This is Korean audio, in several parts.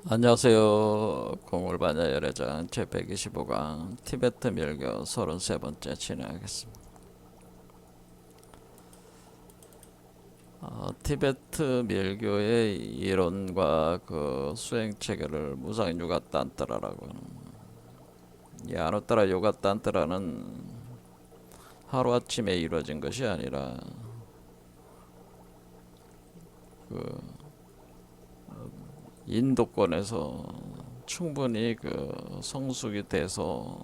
안녕하세요. 공울반야 열애장 제125강 티베트 밀교 33번째 진행하겠습니다. 티베트 밀교의 이론과 그 수행 체계를 무상 요가 딴따라라고 하는, 이 아누따라 요가 딴따라는 하루아침에 이루어진 것이 아니라 그 인도권에서 충분히 그 성숙이 돼서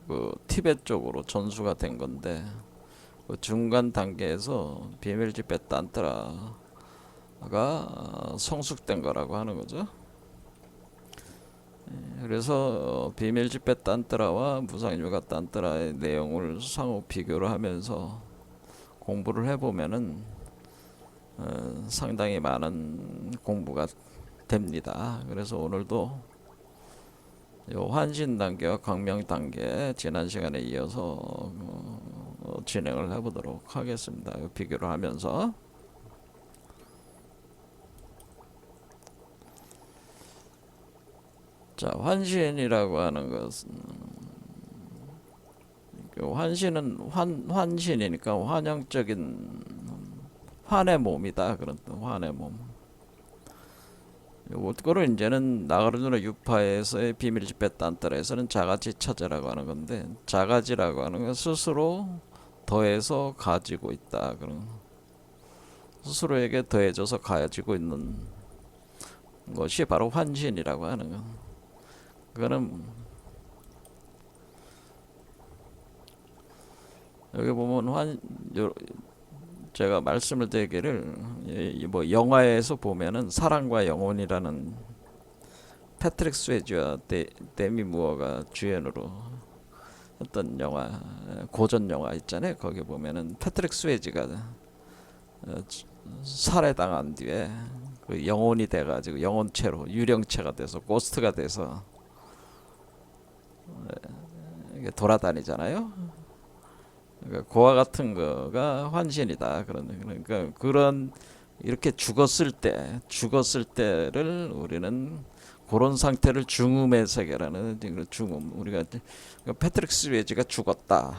그 티베트 쪽으로 전수가 된 건데, 그 중간 단계에서 비밀 집회 딴따라가 성숙된 거라고 하는 거죠. 그래서 비밀 집회 딴따라와 무상유가 딴따라의 내용을 상호 비교를 하면서 공부를 해보면은 상당히 많은 공부가 됩니다. 그래서 오늘도 요 환신 단계와 광명 단계 지난 시간에 이어서 진행을 해보도록 하겠습니다. 비교를 하면서, 자, 환신이라고 하는 것은, 환신은 환신이니까 환영적인 환의 몸이다. 그런 환의 몸. 요거를 이제는 나가르누나 유파에서의 비밀 집회 딴따라에서는 자가지 차자라고 하는 건데, 자가지라고 하는 건 스스로 더해서 가지고 있다. 그런, 스스로에게 더해져서 가지고 있는 것이 바로 환신이라고 하는 거. 그거는 여기 보면 제가 말씀을 드리기를, 뭐 영화에서 보면은 사랑과 영혼이라는 패트릭 스웨지와 데미 무어가 주연으로 했던 영화, 고전 영화 있잖아요. 거기 보면은 패트릭 스웨지가 살해당한 뒤에 그 영혼이 돼가지고 영혼체로 유령체가 돼서 고스트가 돼서 돌아다니잖아요. 그러니까 그와 같은 거가 환신이다. 그러니까 그런, 이렇게 죽었을 때를 우리는 그런 상태를 죽음의 세계라는, 죽음, 우리가 패트릭 스웨지가 죽었다.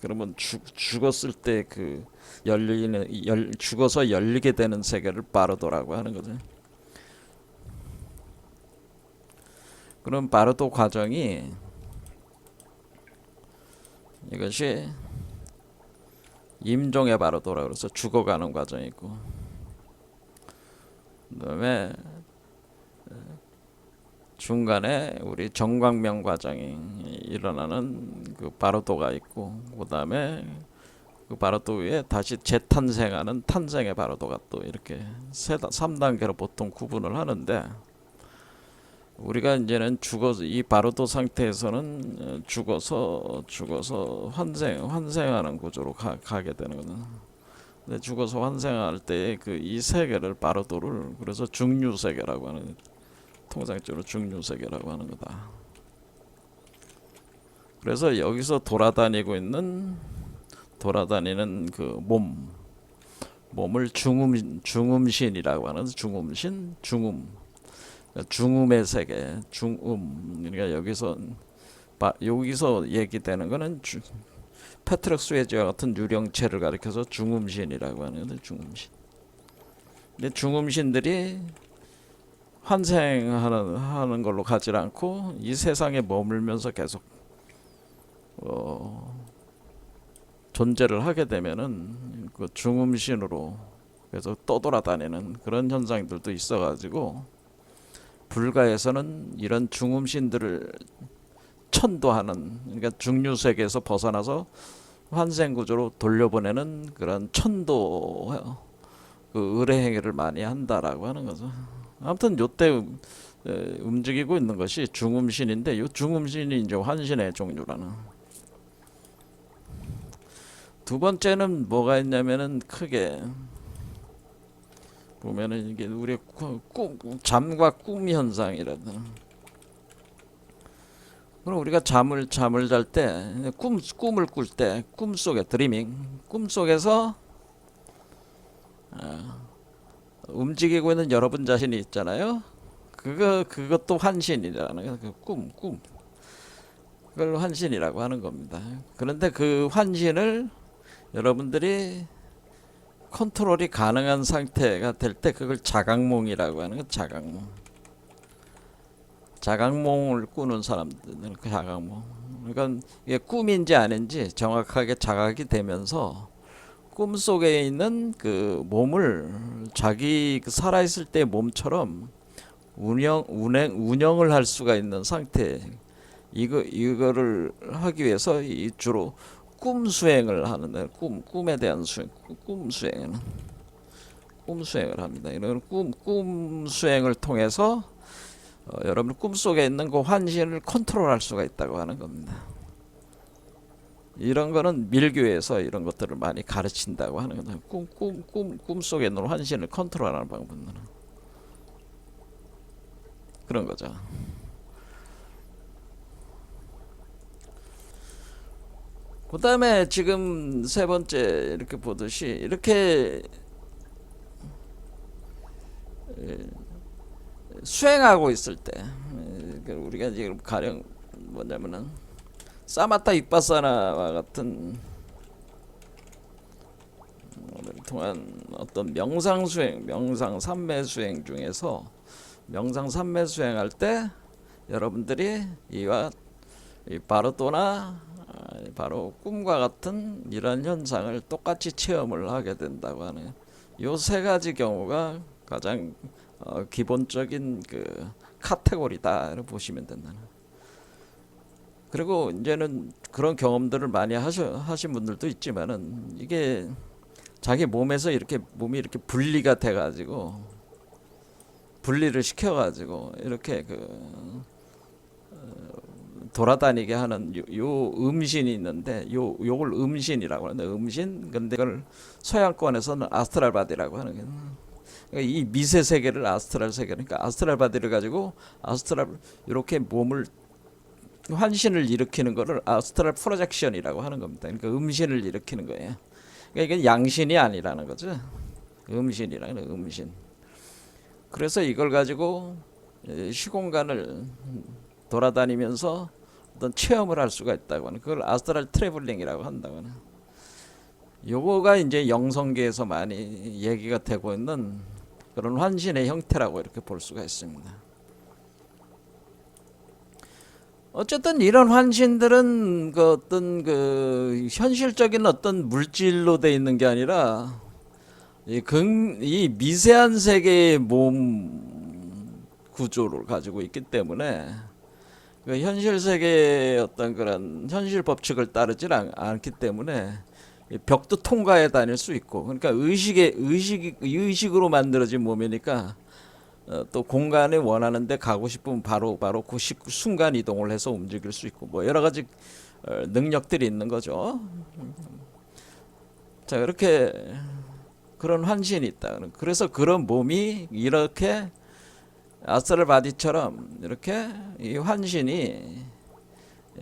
그러면 죽었을 때 그 죽어서 열리게 되는 세계를 바르도라고 하는 거죠. 그런 바르도 과정이, 이것이 임종의 바르도라 그래서 죽어가는 과정이고, 그다음에 중간에 우리 정광명 과정이 일어나는 그 바르도가 있고, 그다음에 그 바르도 위에 다시 재탄생하는 탄생의 바르도가 또 이렇게 3단계로 보통 구분을 하는데, 우리가 이제는 죽어서 이 바르도 상태에서는 죽어서 환생하는 구조로 가게 되는 거죠. 근데 죽어서 환생할 때 그 이 세계를 바르도를 그래서 중류세계라고 하는, 통상적으로 중류세계라고 하는 거다. 그래서 여기서 돌아다니는 그 몸을 중음신이라고 하는, 중음의 세계, 그러니까 여기서 얘기되는 거는 패트릭 스웨지와 같은 유령체를 가리켜서 중음신이라고 하는 건데, 중음신. 근데 중음신들이 환생하는 걸로 가지 않고 이 세상에 머물면서 계속 존재를 하게 되면은 그 중음신으로 계속 떠돌아다니는 그런 현상들도 있어가지고, 불가에서는 이런 중음신들을 천도하는, 그러니까 중류세계에서 벗어나서 환생구조로 돌려보내는 그런 천도, 그 의뢰행위를 많이 한다라고 하는 거죠. 아무튼 요때 움직이고 있는 것이 중음신인데, 요 중음신이 이제 환신의 종류라는. 두 번째는 뭐가 있냐면은, 크게 보면은 이게 우리 잠과 꿈 현상이라든. 그럼 우리가 잠을 잘 때, 꿈을 꿀 때, 꿈속에 드리밍, 꿈속에서 움직이고 있는 여러분 자신이 있잖아요. 그것도 환신이라는 그 꿈. 그걸 환신이라고 하는 겁니다. 그런데 그 환신을 여러분들이 컨트롤이 가능한 상태가 될 때 그걸 자각몽이라고 하는 거. 자각몽을 꾸는 사람들은 그 자각몽. 그러니까 이게 꿈인지 아닌지 정확하게 자각이 되면서 꿈속에 있는 그 몸을 자기 그 살아있을 때 몸처럼 운영을 할 수가 있는 상태. 이거를 하기 위해서 주로 꿈 수행을 하는데, 꿈에 대한 꿈 수행을 합니다. 이런 꿈 수행을 통해서 여러분 꿈속에 있는 그 환신을 컨트롤할 수가 있다고 하는 겁니다. 이런 거는 밀교에서 이런 것들을 많이 가르친다고 하는 거죠. 꿈속에 있는 환신을 컨트롤하는 방법은 그런 거죠. 그 다음에 지금 세 번째 이렇게 보듯이 이렇게 수행하고 있을 때 우리가 지금 가령 뭐냐면은 사마타 윗바사나와 같은 통한 어떤 명상 수행, 명상 삼매 수행 중에서 명상 삼매 수행할 때 여러분들이 이와 바로또나 바로 꿈과 같은 이런 현상을 똑같이 체험을 하게 된다고 하는 요 세 가지 경우가 가장 기본적인 그 카테고리다 이렇게 보시면 된다. 그리고 이제는 그런 경험들을 많이 하신 분들도 있지만은 이게 자기 몸에서 이렇게 몸이 이렇게 분리가 돼가지고 분리를 시켜가지고 이렇게 돌아다니게 하는 요 음신이 있는데 요걸 음신이라고 하는데 음신. 근데 이걸 서양권에서는 아스트랄 바디라고 하는 게, 그러니까 이 미세 세계를 아스트랄 세계, 그러니까 아스트랄 바디를 가지고 아스트랄 이렇게 몸을 환신을 일으키는 거를 아스트랄 프로젝션이라고 하는 겁니다. 그러니까 음신을 일으키는 거예요. 그러니까 이건 양신이 아니라는 거죠. 음신이라는 음신. 그래서 이걸 가지고 시공간을 돌아다니면서 어떤 체험을 할 수가 있다고 하는, 그걸 아스트랄 트래블링이라고 한다고 하는. 요거가 이제 영성계에서 많이 얘기가 되고 있는 그런 환신의 형태라고 이렇게 볼 수가 있습니다. 어쨌든 이런 환신들은 그 어떤 그 현실적인 어떤 물질로 돼 있는 게 아니라 이 미세한 세계의 몸 구조를 가지고 있기 때문에 그 현실 세계의 어떤 그런 현실 법칙을 따르지 않기 때문에 벽도 통과해 다닐 수 있고, 그러니까 의식으로 만들어진 몸이니까 또 공간에 원하는데 가고 싶으면 바로 그 순간 이동을 해서 움직일 수 있고 뭐 여러 가지 능력들이 있는 거죠. 자, 이렇게 그런 환신이 있다. 그래서 그런 몸이 이렇게 아스트랄 바디처럼 이렇게 이 환신이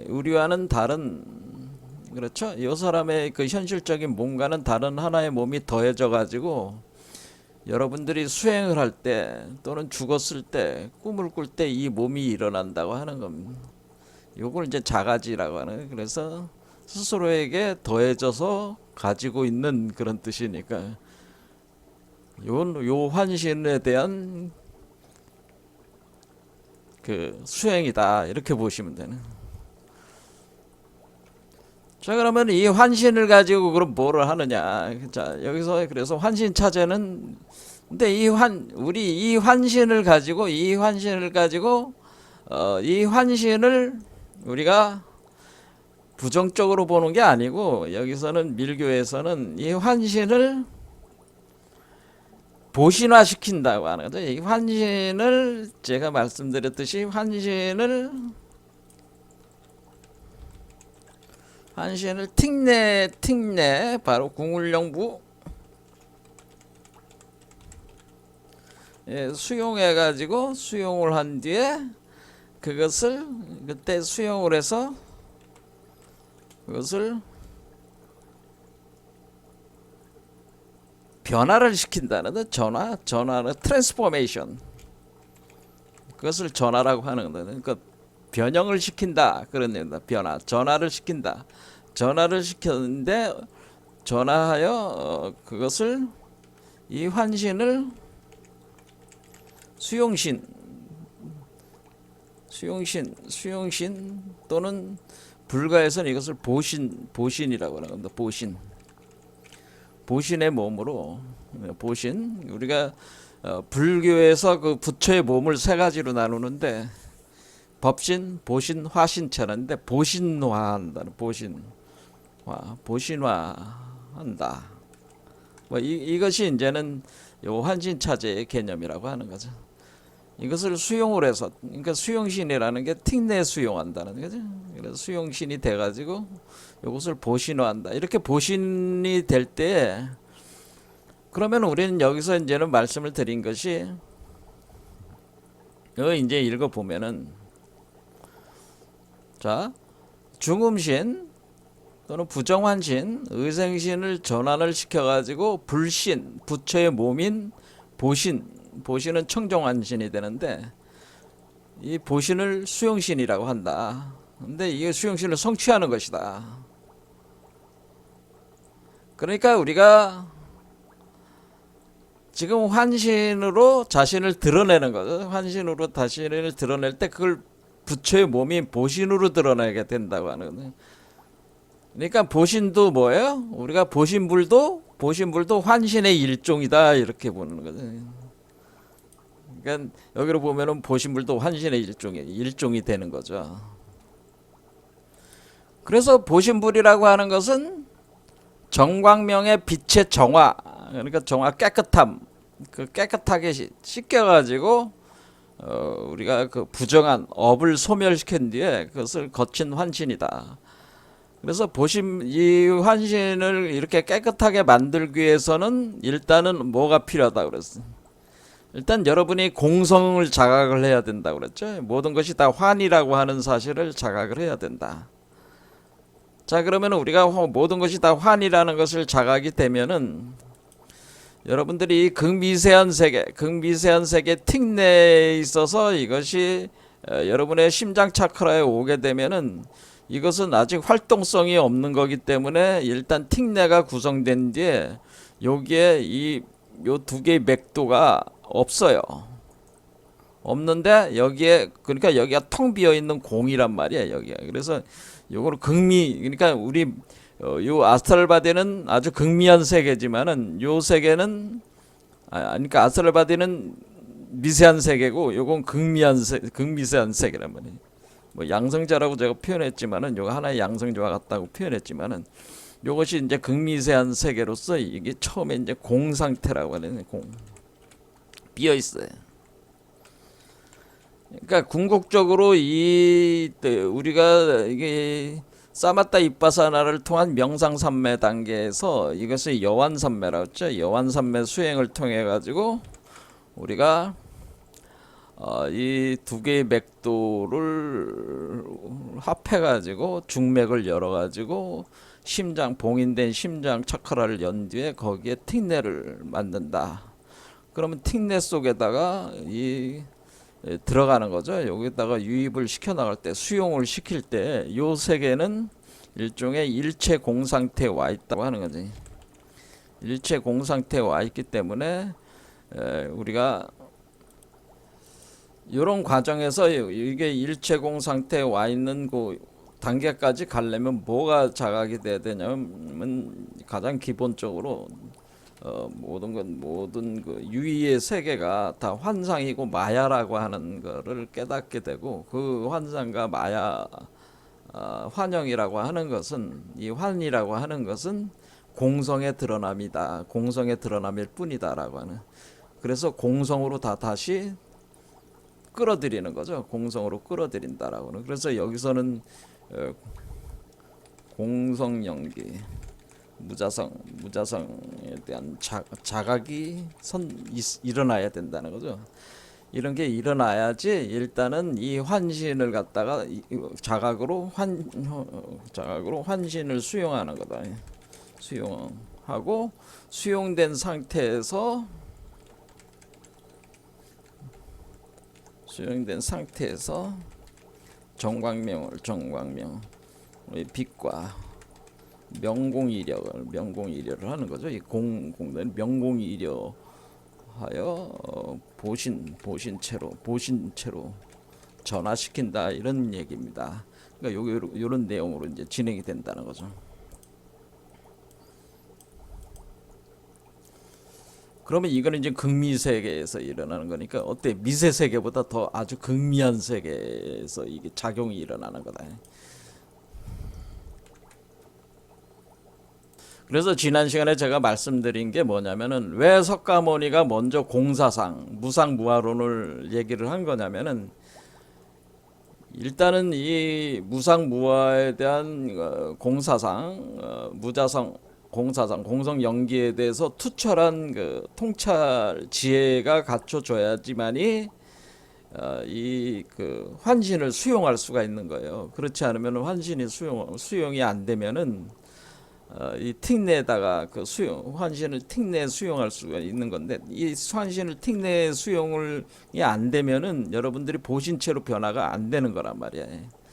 우리와는 다른, 그렇죠? 이 사람의 그 현실적인 몸과는 다른 하나의 몸이 더해져 가지고 여러분들이 수행을 할 때 또는 죽었을 때 꿈을 꿀 때 이 몸이 일어난다고 하는 겁니다. 요걸 이제 자가지라고 하는 거예요. 그래서 스스로에게 더해져서 가지고 있는 그런 뜻이니까 요 환신에 대한 그 수행이다 이렇게 보시면 되는. 자, 그러면 이 환신을 가지고 그럼 뭐를 하느냐? 자, 여기서 그래서 환신 차제는, 근데 우리 이 환신을 가지고 이 환신을 우리가 부정적으로 보는 게 아니고, 여기서는 밀교에서는 이 환신을 보신화시킨다고 하는 거죠. 이 환신을 제가 말씀드렸듯이 환신을 틱내 바로 궁울령부 수용해 가지고 수용을 한 뒤에 그것을 그때 수용을 해서 그것을 변화를 시킨다는 전화는 트랜스포메이션, 그것을 전화라고 하는 거다. 그러니까 변형을 시킨다 그런 얘기다. 변화, 전화를 시킨다. 전화를 시켰는데 전화하여 그것을 이 환신을 수용신 또는 불가에서는 이것을 보신이라고 하는 겁니다. 보신의 몸으로 보신 우리가 불교에서 그 부처의 몸을 세 가지로 나누는데 법신, 보신, 화신처럼인데 보신화한다는 보신화한다. 뭐 이것이 이제는 요 환신차제의 개념이라고 하는 거죠. 이것을 수용을 해서 그러니까 수용신이라는 게 틱내 수용한다는 거죠. 그래서 수용신이 돼가지고 이것을 보신화한다. 이렇게 보신이 될 때 그러면 우리는 여기서 이제는 말씀을 드린 것이 이제 읽어 보면은 자 중음신 또는 부정환신, 의생신을 전환을 시켜가지고 불신, 부처의 몸인 보신은 청정환신이 되는데 이 보신을 수용신이라고 한다. 근데 이게 수용신을 성취하는 것이다. 그러니까 우리가 지금 환신으로 자신을 드러내는 거죠. 환신으로 자신을 드러낼 때 그걸 부처의 몸인 보신으로 드러내게 된다고 하는 거죠. 그러니까 보신도 뭐예요? 우리가 보신불도 환신의 일종이다 이렇게 보는 거죠. 그러니까 여기로 보면은 보신불도 환신의 일종이 되는 거죠. 그래서 보신불이라고 하는 것은 정광명의 빛의 정화, 그러니까 정화 깨끗함, 그 깨끗하게 씻겨가지고 우리가 그 부정한 업을 소멸시킨 뒤에 그것을 거친 환신이다. 그래서 이 환신을 이렇게 깨끗하게 만들기 위해서는 일단은 뭐가 필요하다 그랬어. 일단 여러분이 공성을 자각을 해야 된다 그랬죠. 모든 것이 다 환이라고 하는 사실을 자각을 해야 된다. 자, 그러면 우리가 모든 것이 다 환이라는 것을 자각이 되면은 여러분들이 극미세한 세계 틱내에 있어서 이것이 여러분의 심장 차크라에 오게 되면은 이것은 아직 활동성이 없는 거기 때문에 일단 틱내가 구성된 뒤에 여기에 요 두 개의 맥도가 없어요. 없는데 그러니까 여기가 텅 비어 있는 공이란 말이에요, 여기가. 그래서 요거는 그러니까 우리 요 아스트랄 바디는 아주 극미한 세계지만은 요 세계는 그러니까 아스트랄 바디는 미세한 세계고 요건 극미세한 세계란 말이에요. 뭐 양성자라고 제가 표현했지만은 요거 하나의 양성자와 같다고 표현했지만은 요것이 이제 극미세한 세계로서 이게 처음에 이제 공 상태라고 하는 비어 있어요. 그러니까 궁극적으로 우리가 이게 사마타 이빠사나를 통한 명상산매 단계에서 이것을 여완산매라고 했죠. 여완산매 수행을 통해 가지고 우리가 이 두 개의 맥도를 합해 가지고 중맥을 열어 가지고 봉인된 심장 차크라를 연 뒤에 거기에 틱내를 만든다. 그러면 틱내 속에다가 들어가는 거죠. 여기다가 유입을 시켜 나갈 때, 수용을 시킬 때, 요 세계는 일종의 일체 공상태에 와 있다고 하는 거지. 일체 공상태에 와 있기 때문에 우리가 이런 과정에서 이게 일체 공상태에 와 있는 그 단계까지 가려면 뭐가 자각이 돼야 되냐면 가장 기본적으로 모든 그 유의의 세계가 다 환상이고 마야라고 하는 거를 깨닫게 되고 그 환상과 마야 환영이라고 하는 것은 이 환이라고 하는 것은 공성의 드러남이다. 공성의 드러남일 뿐이다라고 하는. 그래서 공성으로 다시 끌어들이는 거죠. 공성으로 끌어들인다라고 하는. 그래서 여기서는 공성연기 무자성에 대한 자각이 일어나야 된다는 거죠. 이런 게 일어나야지 일단은 이 환신을 갖다가 자각으로 환신을 수용하는 거다. 수용하고 수용된 상태에서 수용된 상태에서 정광명 빛과 명공이력을 하는 거죠. 이 공된 명공이력하여 보신체로 전화시킨다 이런 얘기입니다. 그러니까 요런 내용으로 이제 진행이 된다는 거죠. 그러면 이거는 이제 극미 세계에서 일어나는 거니까 어때? 미세 세계보다 더 아주 극미한 세계에서 이게 작용이 일어나는 거다. 그래서 지난 시간에 제가 말씀드린 게 뭐냐면은 왜 석가모니가 먼저 공사상, 무상무화론을 얘기를 한 거냐면은 일단은 이 무상무화에 대한 공사상, 공사상, 공성연기에 대해서 투철한 그 통찰 지혜가 갖춰져야지만이 이 그 환신을 수용할 수가 있는 거예요. 그렇지 않으면 환신이 수용이 안 되면은 이 틱내에다가 그 환신을 틱내 수용할 수가 있는 건데 이 환신을 틱내 수용이 안 되면은 여러분들이 보신체로 변화가 안 되는 거란 말이에요.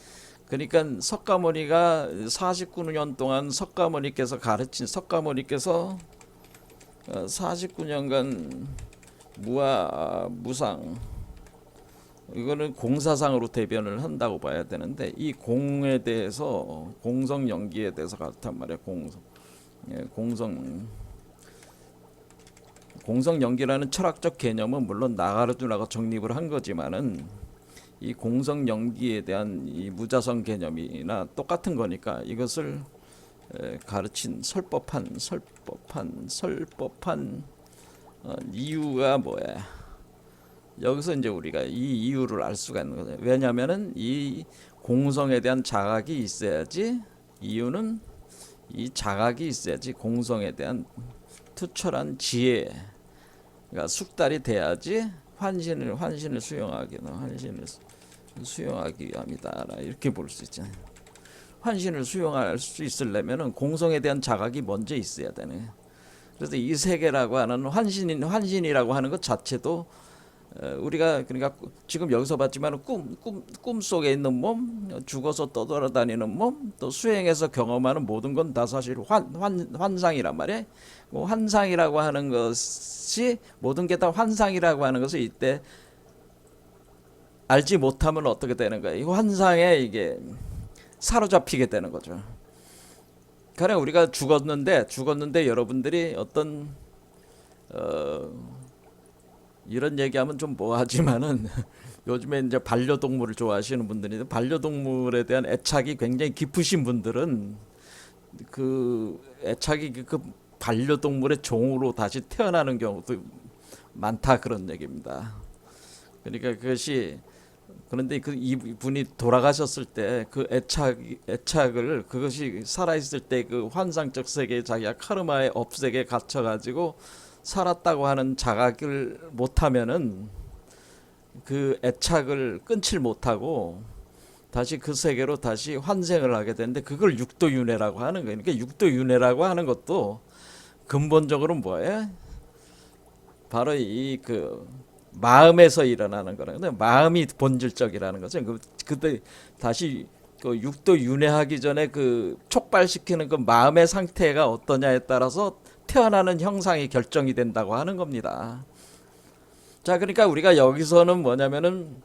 그러니까 석가모니가 49년 동안 석가모니께서 49년간 무상 이거는 공사상으로 대변을 한다고 봐야 되는데 이 공에 대해서 공성연기에 대해서 그렇단 말이에요. 공성연기라는 철학적 개념은 물론 나가르주나가 정립을 한 거지만은 이 공성연기에 대한 이 무자성 개념이나 똑같은 거니까 이것을 가르친 설법한 이유가 뭐야? 여기서 이제 우리가 이 이유를 알 수가 있는 거죠. 왜냐하면은 이 공성에 대한 자각이 있어야지 이유는 이 자각이 있어야지 공성에 대한 투철한 지혜가 숙달이 돼야지 환신을 수용하기 위함이다. 이렇게 볼 수 있잖아요. 환신을 수용할 수 있으려면은 공성에 대한 자각이 먼저 있어야 되네. 그래서 이 세계라고 하는 환신이라고 하는 것 자체도 우리가 그러니까 지금 여기서 봤지만 꿈 속에 있는 몸, 죽어서 떠돌아다니는 몸, 또 수행해서 경험하는 모든 건 다 사실 환상이란 말이에요. 환상이라고 하는 것이 모든 게 다 환상이라고 하는 것을 이때 알지 못하면 어떻게 되는 거예요? 이 환상에 이게 사로잡히게 되는 거죠. 그러니까 우리가 죽었는데 여러분들이 어떤 이런 얘기하면 좀 뭐하지만은 요즘에 이제 반려동물을 좋아하시는 분들이 반려동물에 대한 애착이 굉장히 깊으신 분들은 그 애착이 그 반려동물의 종으로 다시 태어나는 경우도 많다 그런 얘기입니다. 그러니까 그것이 그런데 그 이분이 돌아가셨을 때 그 애착을 그것이 살아있을 때 그 환상적 세계에 자기가 카르마의 업색에 갇혀가지고 살았다고 하는 자각을 못하면은 그 애착을 끊질 못하고 다시 그 세계로 다시 환생을 하게 되는데 그걸 육도윤회라고 하는 거예요. 그러니까 육도윤회라고 하는 것도 근본적으로 뭐예요? 바로 이 그 마음에서 일어나는 거라는 거예요. 마음이 본질적이라는 거죠. 그때 다시 그 육도 윤회하기 전에 그 촉발시키는 그 마음의 상태가 어떠냐에 따라서 태어나는 형상이 결정이 된다고 하는 겁니다. 자, 그러니까 우리가 여기서는 뭐냐면은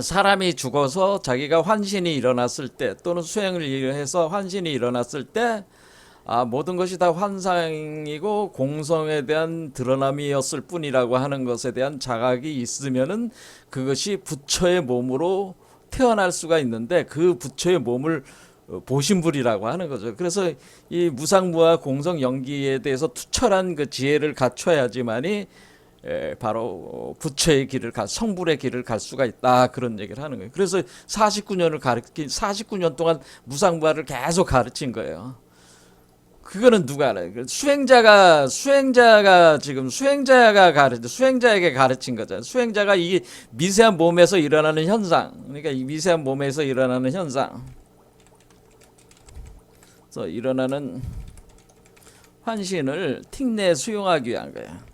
사람이 죽어서 자기가 환신이 일어났을 때 또는 수행을 해서 환신이 일어났을 때 모든 것이 다 환상이고 공성에 대한 드러남이었을 뿐이라고 하는 것에 대한 자각이 있으면은 그것이 부처의 몸으로 태어날 수가 있는데 그 부처의 몸을 보신불이라고 하는 거죠. 그래서 이 무상무화 공성연기에 대해서 투철한 그 지혜를 갖춰야지만이 바로 부처의 길을 성불의 길을 갈 수가 있다 그런 얘기를 하는 거예요. 그래서 49년 동안 무상무화를 계속 가르친 거예요. 그거는 누가 알아요? 수행자에게 가르친 거잖아요. 수행자가 이 미세한 몸에서 일어나는 현상, 그러니까 이 미세한 몸에서 일어나는 현상, 그래서 일어나는 환신을 틱내에 수용하기 위한 거야.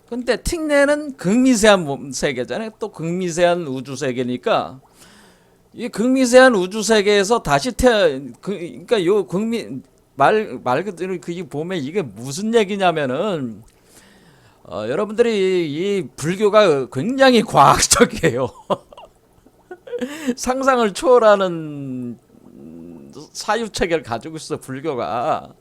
근데 틱내는 극미세한 세계잖아요. 또 극미세한 우주 세계니까 이 극미세한 우주 세계에서 다시 그러니까 요 말 그대로 그게 보면 이게 무슨 얘기냐면은 여러분들이 이 불교가 굉장히 과학적이에요. 상상을 초월하는 사유 체계를 가지고 있어 불교가.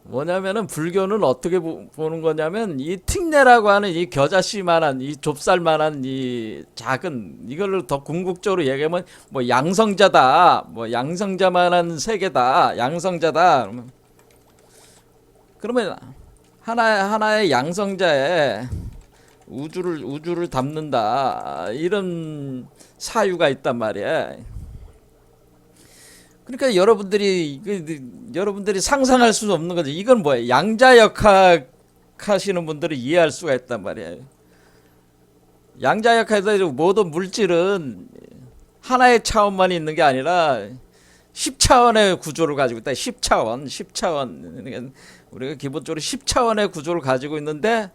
뭐냐면은 불교는 어떻게 보는 거냐면 이 틱내라고 하는 이 겨자씨만한 이 좁쌀만한 이 작은 이거를 더 궁극적으로 얘기하면 뭐 양성자다 뭐 양성자만한 세계다 양성자다 그러면 하나의 양성자에 우주를 담는다 이런 사유가 있단 말이야. 그러니까 여러분들이 상상할 수 없는 거죠. 이건 뭐예요? 양자역학 하시는 분들은 이해할 수가 있단 말이에요. 양자역학에서 모든 물질은 하나의 차원만 있는 게 아니라 10차원의 구조를 가지고 있다. 10차원. 그러니까 우리가 기본적으로 10차원의 구조를 가지고 있는데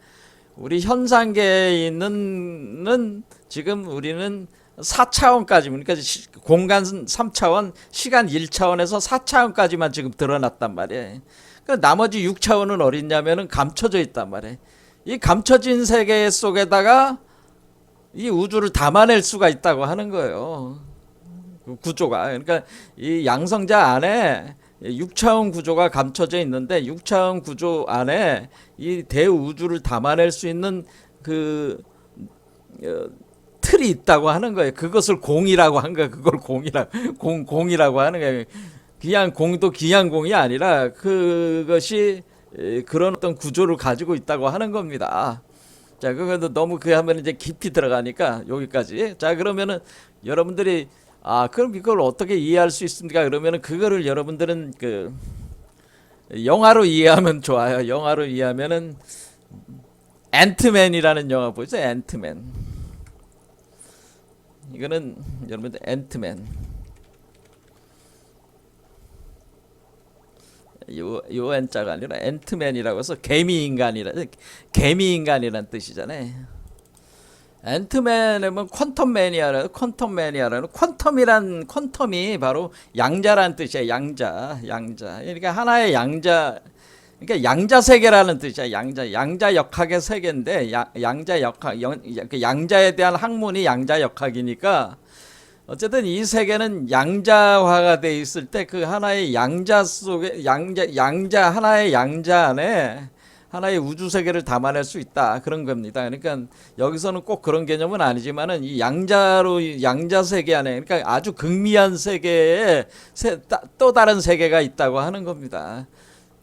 우리 현상계에 있는 지금 우리는 4차원까지 그러니까 공간 3차원, 시간 1차원에서 4차원까지만 지금 드러났단 말이에요. 그러니까 나머지 6차원은 어딨냐면은 감춰져 있단 말이에요. 이 감춰진 세계 속에다가 이 우주를 담아낼 수가 있다고 하는 거예요. 그 구조가. 그러니까 이 양성자 안에 6차원 구조가 감춰져 있는데 6차원 구조 안에 이 대우주를 담아낼 수 있는 그 틀이 있다고 하는 거예요. 그것을 공이라고 한 거예요. 그걸 공이라고 하는 거예요. 그냥 공도 그냥 공이 아니라 그것이 그런 어떤 구조를 가지고 있다고 하는 겁니다. 자, 그것도 너무 그 하면 이제 깊이 들어가니까 여기까지. 자, 그러면은 여러분들이 그럼 이걸 어떻게 이해할 수 있습니까? 그러면은 그거를 여러분들은 그 영화로 이해하면 좋아요. 영화로 이해하면은 앤트맨이라는 영화 보죠. 앤트맨. 이거는 여러분들 앤트맨 요 N자가 아니라 앤트맨이라고 해서 개미인간이라는 뜻이잖아요. 앤트맨은 퀀텀 매니아라는 퀀텀이 바로 양자라는 뜻이에요. 양자. 그러니까 하나의 양자. 그러니까 양자 세계라는 뜻이야. 양자 역학의 세계인데 양자 역학 양자에 대한 학문이 양자 역학이니까 어쨌든 이 세계는 양자화가 돼 있을 때 그 하나의 양자 속에 하나의 양자 안에 하나의 우주 세계를 담아낼 수 있다 그런 겁니다. 그러니까 여기서는 꼭 그런 개념은 아니지만은 이 양자 세계 안에 그러니까 아주 극미한 세계에 또 다른 세계가 있다고 하는 겁니다.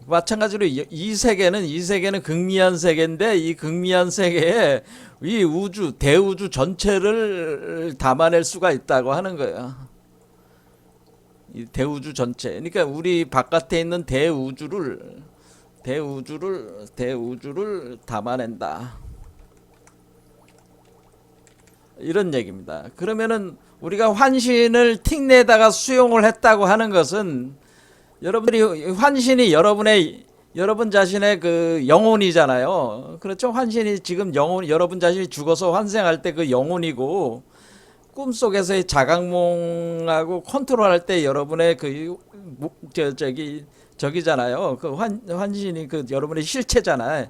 마찬가지로 이 세계는 극미한 세계인데 이 극미한 세계에 이 대우주 전체를 담아낼 수가 있다고 하는 거예요. 이 대우주 전체. 그러니까 우리 바깥에 있는 대우주를 담아낸다. 이런 얘기입니다. 그러면은 우리가 환신을 틱내에다가 수용을 했다고 하는 것은 여러분들이 환신이 여러분 자신의 그 영혼이잖아요. 그렇죠? 환신이 지금 여러분 자신이 죽어서 환생할 때 그 영혼이고 꿈속에서의 자각몽하고 컨트롤할 때 여러분의 그 저기잖아요. 그 환신이 그 여러분의 실체잖아요.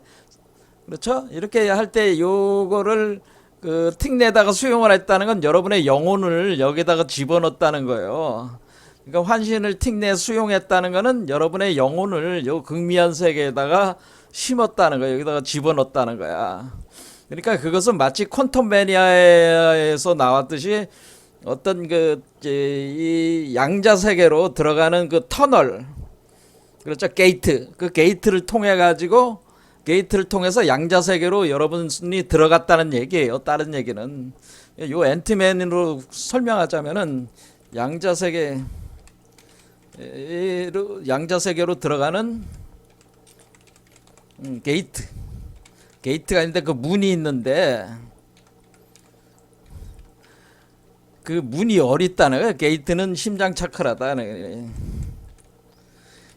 그렇죠? 이렇게 할 때 요거를 그 틱내다가 수용을 했다는 건 여러분의 영혼을 여기다가 집어넣었다는 거예요. 그러니까 환신을 틱내 수용했다는 거는 여러분의 영혼을 요 극미한 세계에다가 심었다는 거예요. 여기다가 집어넣었다는 거야. 그러니까 그것은 마치 퀀텀 매니아에서 나왔듯이 어떤 이 양자 세계로 들어가는 그 터널, 그렇죠? 게이트. 그 게이트를 통해서 양자 세계로 여러분이 들어갔다는 얘기예요. 다른 얘기는 요 앤트맨으로 설명하자면은 양자 세계로 들어가는 게이트가 있는데 그 문이 있는데 그 문이 어딨다는 거예요. 게이트는 심장 차크라다는 거예요.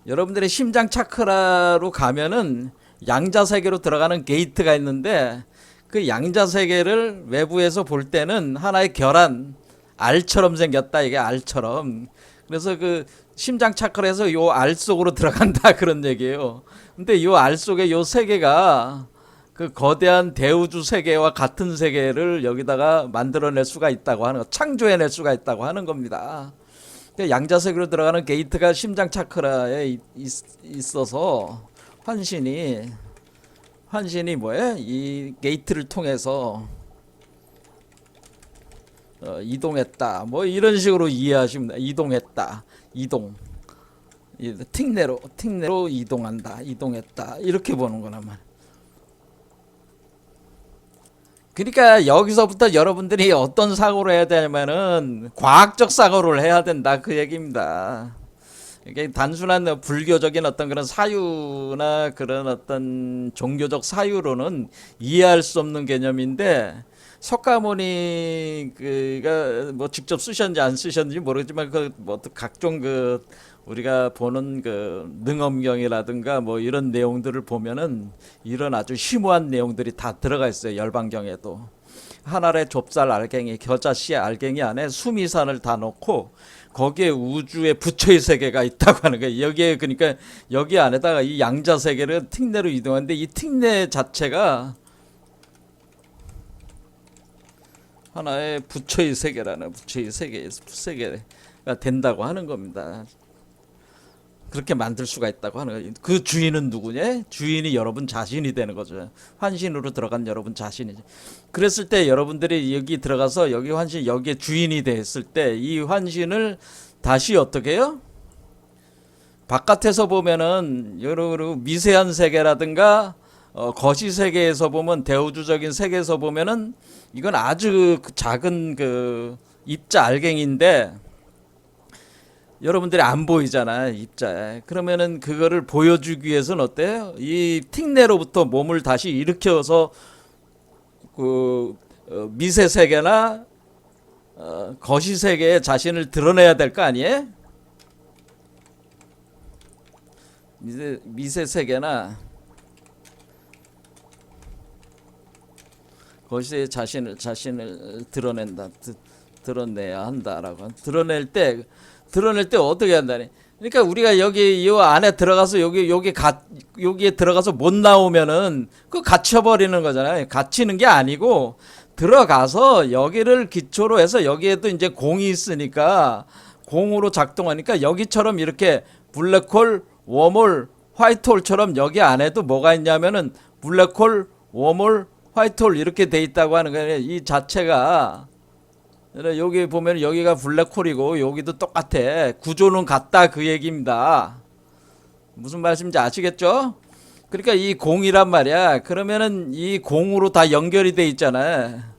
여러분들의 심장 차크라로 가면은 양자 세계로 들어가는 게이트가 있는데 그 양자 세계를 외부에서 볼 때는 하나의 결한 알처럼 생겼다. 이게 알처럼. 그래서 그 심장 차크라에서 요 알 속으로 들어간다 그런 얘기예요. 근데 요 알 속에 요 세계가 그 거대한 대우주 세계와 같은 세계를 여기다가 만들어낼 수가 있다고 하는 거, 창조해낼 수가 있다고 하는 겁니다. 양자 세계로 들어가는 게이트가 심장 차크라에 있어서 환신이 뭐예요? 이 게이트를 통해서 이동했다. 뭐 이런 식으로 이해하시면 돼요. 이동했다. 이동. 틱내로 이동한다. 이동했다. 이렇게 보는 거나만. 그러니까 여기서부터 여러분들이 어떤 사고를 해야 되냐면은 과학적 사고를 해야 된다 그 얘기입니다. 이게 단순한 불교적인 어떤 그런 사유나 그런 어떤 종교적 사유로는 이해할 수 없는 개념인데 석가모니가 뭐 직접 쓰셨는지 안 쓰셨는지 모르지만 그 뭐 각종 그 우리가 보는 그 능엄경이라든가 뭐 이런 내용들을 보면은 이런 아주 심오한 내용들이 다 들어가 있어요. 열반경에도 한 알의 좁쌀 알갱이 겨자씨 알갱이 안에 수미산을 다 넣고 거기에 우주의 부처의 세계가 있다고 하는 거예요. 여기에 그러니까 여기 안에다가 이 양자 세계를 틱내로 이동하는데 이 틱내 자체가 하나의 부처의 세계라는 부처의 세계가 된다고 하는 겁니다. 그렇게 만들 수가 있다고 하는 거예요. 그 주인은 누구냐? 주인이 여러분 자신이 되는 거죠. 환신으로 들어간 여러분 자신이죠. 그랬을 때 여러분들이 여기 들어가서 여기 환신 여기에 주인이 됐을 때 이 환신을 다시 어떻게 해요? 바깥에서 보면은 여러 미세한 세계라든가 거시 세계에서 보면 대우주적인 세계에서 보면은 이건 아주 작은 그 입자 알갱인데 여러분들이 안 보이잖아 입자에. 그러면은 그거를 보여주기 위해서는 어때요? 이 틱내로부터 몸을 다시 일으켜서 그 미세 세계나 거시 세계에 자신을 드러내야 될 거 아니에요? 미세 세계나 거시에 자신을 드러내야 한다라고. 드러낼 때 어떻게 한다니? 그러니까 우리가 여기 이 안에 들어가서 여기에 들어가서 못 나오면은 그 갇혀 버리는 거잖아요. 갇히는 게 아니고 들어가서 여기를 기초로 해서 여기에도 이제 공이 있으니까 공으로 작동하니까 여기처럼 이렇게 블랙홀, 웜홀, 화이트홀처럼 여기 안에도 뭐가 있냐면은 블랙홀, 웜홀, 화이트홀 이렇게 돼 있다고 하는 거예요. 이 자체가 여기 보면 여기가 블랙홀이고 여기도 똑같아. 구조는 같다 그 얘기입니다. 무슨 말씀인지 아시겠죠? 그러니까 이 공이란 말이야. 그러면은 이 공으로 다 연결이 돼 있잖아.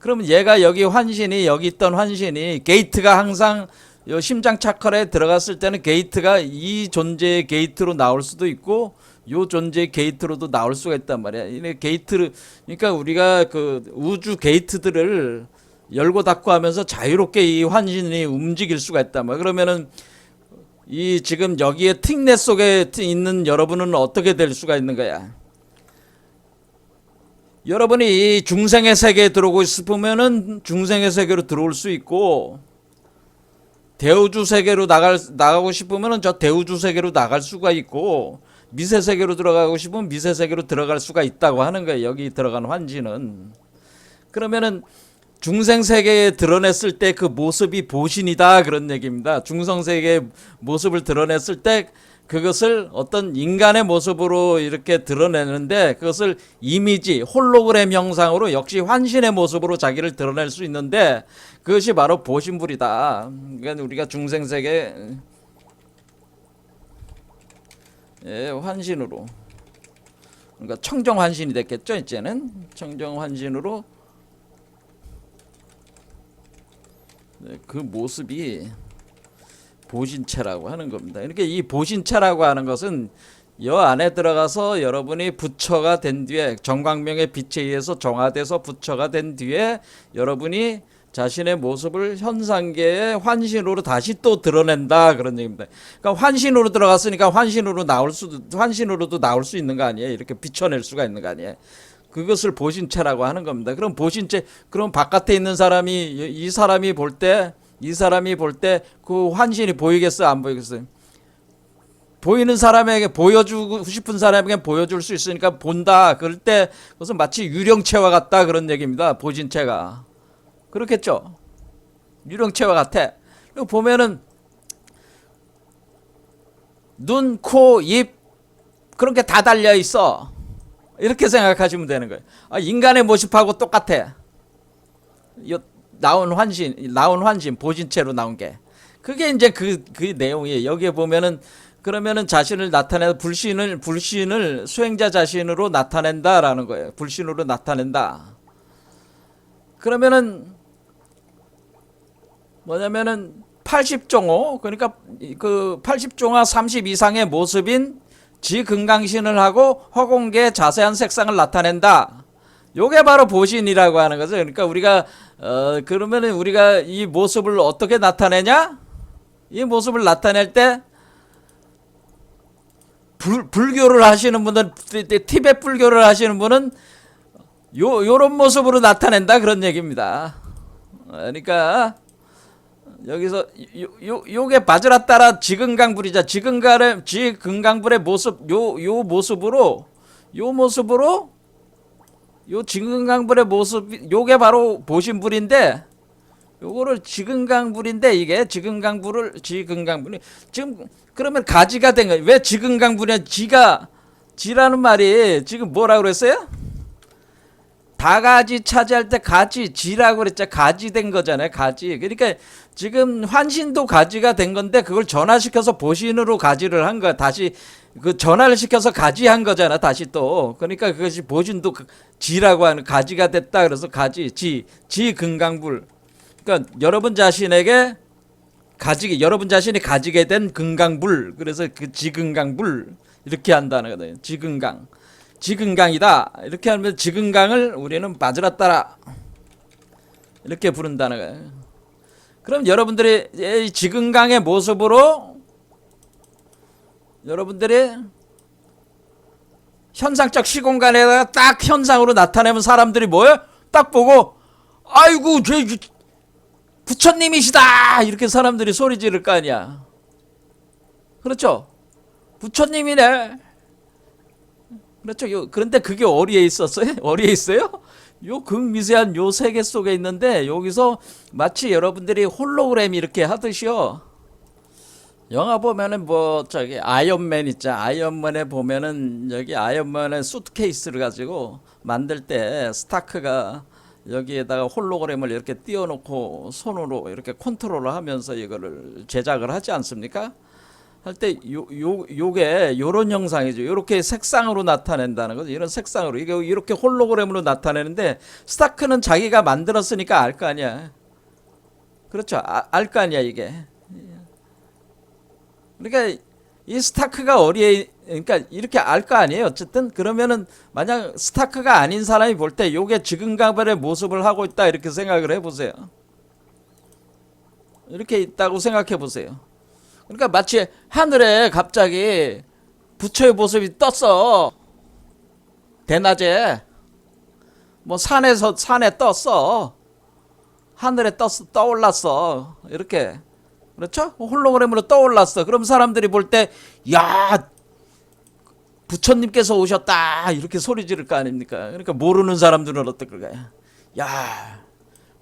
그러면 얘가 여기 있던 환신이 게이트가 항상 요 심장 차크라에 들어갔을 때는 게이트가 이 존재의 게이트로 나올 수도 있고 요 존재의 게이트로도 나올 수가 있단 말이야. 이 게이트를 그러니까 우리가 그 우주 게이트들을 열고 닫고 하면서 자유롭게 이 환신이 움직일 수가 있단 말이야. 그러면은 이 지금 여기에 틱넷 속에 있는 여러분은 어떻게 될 수가 있는 거야? 여러분이 이 중생의 세계에 들어오고 싶으면은 중생의 세계로 들어올 수 있고 대우주 세계로 나가고 싶으면은 저 대우주 세계로 나갈 수가 있고 미세 세계로 들어가고 싶으면 미세 세계로 들어갈 수가 있다고 하는 거예요. 여기 들어간 환지는. 그러면은 중생 세계에 드러냈을 때 그 모습이 보신이다 그런 얘기입니다. 중성 세계의 모습을 드러냈을 때 그것을 어떤 인간의 모습으로 이렇게 드러내는데 그것을 이미지, 홀로그램 형상으로 역시 환신의 모습으로 자기를 드러낼 수 있는데 그것이 바로 보신불이다. 그러니까 우리가 중생 세계 환신으로 그러니까 청정 환신이 됐겠죠. 이제는 청정 환신으로 그 모습이 보신체라고 하는 겁니다. 그러니까 이 보신체라고 하는 것은 여 안에 들어가서 여러분이 부처가 된 뒤에 정광명의 빛에 의해서 정화돼서 부처가 된 뒤에 여러분이 자신의 모습을 현상계의 환신으로 다시 또 드러낸다 그런 얘기입니다. 그러니까 환신으로 들어갔으니까 환신으로도 나올 수 있는 거 아니에요? 이렇게 비춰낼 수가 있는 거 아니에요? 그것을 보신체라고 하는 겁니다. 그럼 보신체, 그럼 바깥에 있는 사람이 이 사람이 볼 때 그 환신이 보이겠어, 안 보이겠어요? 보이는 사람에게 보여주고 싶은 사람에게 보여줄 수 있으니까 본다. 그럴 때 그것은 마치 유령체와 같다 그런 얘기입니다. 보신체가. 그렇겠죠. 유령체와 같아. 그리고 보면은 눈, 코, 입 그런 게 다 달려 있어. 이렇게 생각하시면 되는 거예요. 인간의 모습하고 똑같아. 나온 환신 보신체로 나온 게. 그게 이제 그 내용이에요. 여기에 보면은 그러면은 자신을 나타내서 불신을 수행자 자신으로 나타낸다라는 거예요. 불신으로 나타낸다. 그러면은 뭐냐면은 80종호, 그러니까 그 80종화 30 이상의 모습인 지금강신을 하고 허공계의 자세한 색상을 나타낸다. 요게 바로 보신이라고 하는 거죠. 그러니까 우리가 그러면은 우리가 이 모습을 어떻게 나타내냐? 이 모습을 나타낼 때 불교를 하시는 분들, 티베트 불교를 하시는 분은 요런 모습으로 나타낸다 그런 얘기입니다. 그러니까 여기서 요게 바즈라따라 지근강불이자 지근강불의 모습 요 모습으로 요 지근강불의 모습 요게 바로 보신불인데 요거를 지근강불인데 이게 지근강불이 지금 그러면 가지가 된 거예요. 왜 지근강불이냐? 지라는 말이 지금 뭐라고 그랬어요? 다가지 차지할 때 가지 지라고 그랬죠. 가지 된 거잖아요. 가지. 그러니까 지금 환신도 가지가 된 건데 그걸 전화시켜서 보신으로 가지를 한 거야. 다시 그 전화를 시켜서 가지한 거잖아. 다시 또. 그러니까 그것이 보신도 지라고 하는 가지가 됐다. 그래서 가지 지근강불. 그러니까 여러분 자신이 가지게 된 근강불. 그래서 그 지근강불 이렇게 한다는 거예요. 지근강이다. 이렇게 하면 지근강을 우리는 바즈라따라 이렇게 부른다는 거예요. 그럼 여러분들이 이 지근강의 모습으로 여러분들이 현상적 시공간에다가 딱 현상으로 나타내면 사람들이 뭐예요? 딱 보고 아이고 부처님이시다 이렇게 사람들이 소리 지를 거 아니야. 그렇죠? 부처님이네. 그렇죠. 그런데 그게 어디에 있었어요? 어디에 있어요? 요 극미세한 요 세계 속에 있는데 여기서 마치 여러분들이 홀로그램 이렇게 하듯이요. 영화 보면은 뭐 저기 아이언맨 있죠. 아이언맨에 보면은 여기 아이언맨의 수트케이스를 가지고 만들 때 스타크가 여기에다가 홀로그램을 이렇게 띄워놓고 손으로 이렇게 컨트롤을 하면서 이거를 제작을 하지 않습니까? 할 때 요게 요런 형상이죠. 요렇게 색상으로 나타낸다는 거죠. 이런 색상으로 이렇게 홀로그램으로 나타내는데 스타크는 자기가 만들었으니까 알 거 아니야. 그렇죠. 알 거 아니야 이게. 그러니까 이 스타크가 그러니까 이렇게 알 거 아니에요. 어쨌든 그러면은 만약 스타크가 아닌 사람이 볼 때 요게 지근강불의 모습을 하고 있다 이렇게 생각을 해보세요. 이렇게 있다고 생각해 보세요. 그러니까 마치 하늘에 갑자기 부처의 모습이 떴어. 대낮에 뭐 산에 떴어. 하늘에 떠올랐어. 이렇게. 그렇죠? 홀로그램으로 떠올랐어. 그럼 사람들이 볼 때 야, 부처님께서 오셨다. 이렇게 소리 지를 거 아닙니까? 그러니까 모르는 사람들은 어떨까요? 야,